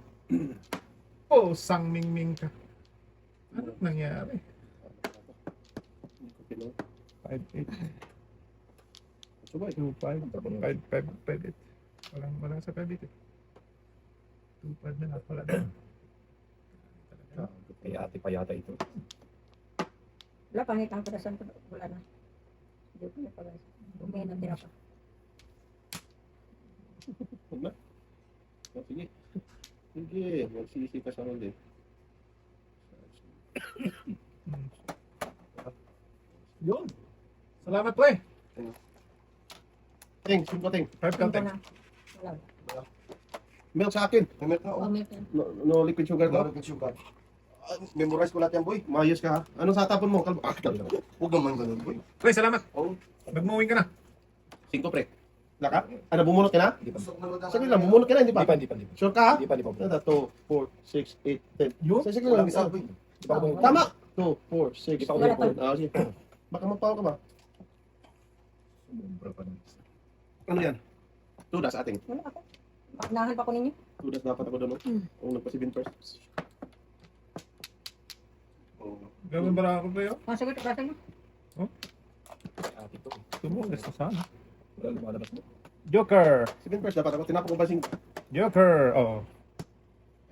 Speaker 1: Oh, sang ming ka. Ano nangyari?
Speaker 5: hindi ko pinaw.
Speaker 1: 5-8.
Speaker 5: Subay.
Speaker 1: 2-5. 5-5-5-8. Walang sa 5-8 eh. 2-5 na lang. Wala na.
Speaker 3: Kaya ate pa yata ito.
Speaker 2: Wala, pangit ang tudasan ko. Wala na. Hindi ko na pag Bumaya na tira pa.
Speaker 5: Huwag na. Oh, sige. Sige. Magsisi ka sa ulit.
Speaker 1: Yun. Salamat po eh.
Speaker 5: Ting, simple ting.
Speaker 1: 5 count
Speaker 2: Wala na. Wala.
Speaker 5: Milk sa akin. May milk na
Speaker 2: Oh,
Speaker 5: ako.
Speaker 2: may pen.
Speaker 5: No liquid sugar daw.
Speaker 4: Sugar.
Speaker 5: Memorize ko lahat yan, boy. Mayos ka, ha? Anong satapon mo? Kalbo. Ah, kalbo.
Speaker 3: Huwag naman ganun, boy.
Speaker 1: Pre, salamat.
Speaker 3: Oh,
Speaker 1: Nag-mowing ka na.
Speaker 5: 5, pre. Laka? Ano, bumunot ka na?
Speaker 3: hindi pa.
Speaker 5: Sige lang, bumunot ka na, hindi pa?
Speaker 3: Hindi pa.
Speaker 5: Sure ka, ha?
Speaker 3: Hindi pa.
Speaker 5: Ano, 2, 4, 6, 8, 10.
Speaker 1: Yun?
Speaker 5: Sige lang.
Speaker 3: Walang isa, boy. Di pa ako bumulot.
Speaker 5: Tama! 2, 4, 6,
Speaker 3: Di pa ako
Speaker 5: 8,
Speaker 3: bumulot.
Speaker 5: 10. Ah, sige. Baka magpaw ka ba? Ano yan? Tudas ating.
Speaker 2: Wala ako. Makinahan pa ko ninyo.
Speaker 5: Tudas dapat ako doon, no? Kung nagpasibin first.
Speaker 1: Gawin ba ako, pre?
Speaker 2: Masagot, klase mo.
Speaker 3: Ito.
Speaker 1: Tumulas na sana.
Speaker 3: Wala lumalabas mo.
Speaker 1: Joker.
Speaker 5: Sibin first dapat ako. Tinapok ko ba sing...
Speaker 1: Joker. Oh.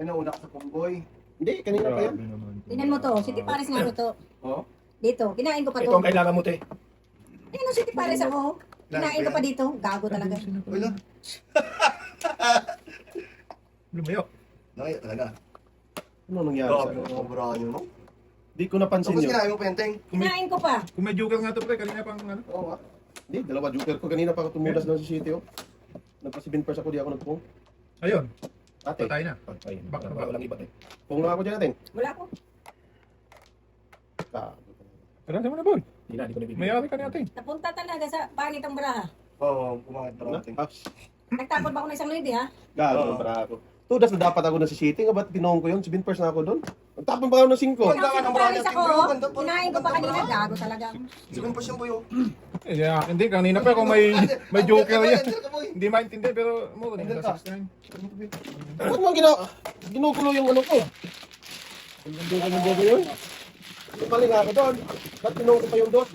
Speaker 3: Ano, una ka sa punggoy.
Speaker 5: Hindi, kanina pa yan.
Speaker 1: Grabe naman.
Speaker 2: Tingnan mo to. City Paris nga to.
Speaker 3: Oh?
Speaker 2: Dito. Kinain ko pa
Speaker 3: Ito
Speaker 2: to.
Speaker 3: ang kailangan mo, te.
Speaker 2: Ano City Paris ako? Kinain ko pa dito. Gago talaga.
Speaker 3: Wala.
Speaker 1: Lumayo.
Speaker 3: Nakaya talaga.
Speaker 5: Ano nangyari
Speaker 3: Grabe,
Speaker 5: sa'yo?
Speaker 3: ang brayo, no?
Speaker 5: Di ko napansin
Speaker 3: Tapos
Speaker 5: yun.
Speaker 3: kinain mo, Penteng.
Speaker 2: Kinain ko pa.
Speaker 1: Kung may Joker nga to, pre, kanina pang ano.
Speaker 3: Oo, ah.
Speaker 5: Hindi, dalawa joker ko. Kanina pa ako tumudas doon sa city, oh. Nagpasibin first ako, di ako nagpung.
Speaker 1: Ayun.
Speaker 5: Ate,
Speaker 1: Patay na.
Speaker 3: Patay.
Speaker 1: Baka
Speaker 3: Baka walang iba, te.
Speaker 5: pung na ako dyan natin.
Speaker 2: Wala ko.
Speaker 1: Karasa mo na, boy.
Speaker 3: Hindi na, hindi ko nabibigyan.
Speaker 1: Mayari ka natin.
Speaker 2: Napunta talaga sa pangit ang baraha.
Speaker 3: Oo, pumakit pa natin.
Speaker 2: Nagtakot ba ako ng isang lady ha?
Speaker 5: Gago,
Speaker 3: Oo.
Speaker 5: para ako. Tudas na dapat ako na si city, nga ba't pinong ko yun? Sibin first na ako doon. Nagtapon pa ako ng 5.
Speaker 3: Ganda ka ng
Speaker 2: City
Speaker 3: brayo,
Speaker 2: Paris ako.
Speaker 3: Tim, bro. Ganda pa.
Speaker 2: Kinain ko pa kanina. Gago talaga.
Speaker 3: Sige pa siyang boyo.
Speaker 1: Eh, hindi, kanina pa kung may Joker yan. Hindi maintindihan, pero mo,
Speaker 3: Andun ka.
Speaker 1: 69.
Speaker 5: Ba't mo ginugulo yung ano ko? Hindi ko yung bobo yun. Mali nga ako doon. Ba't pinong ko pa yung dos?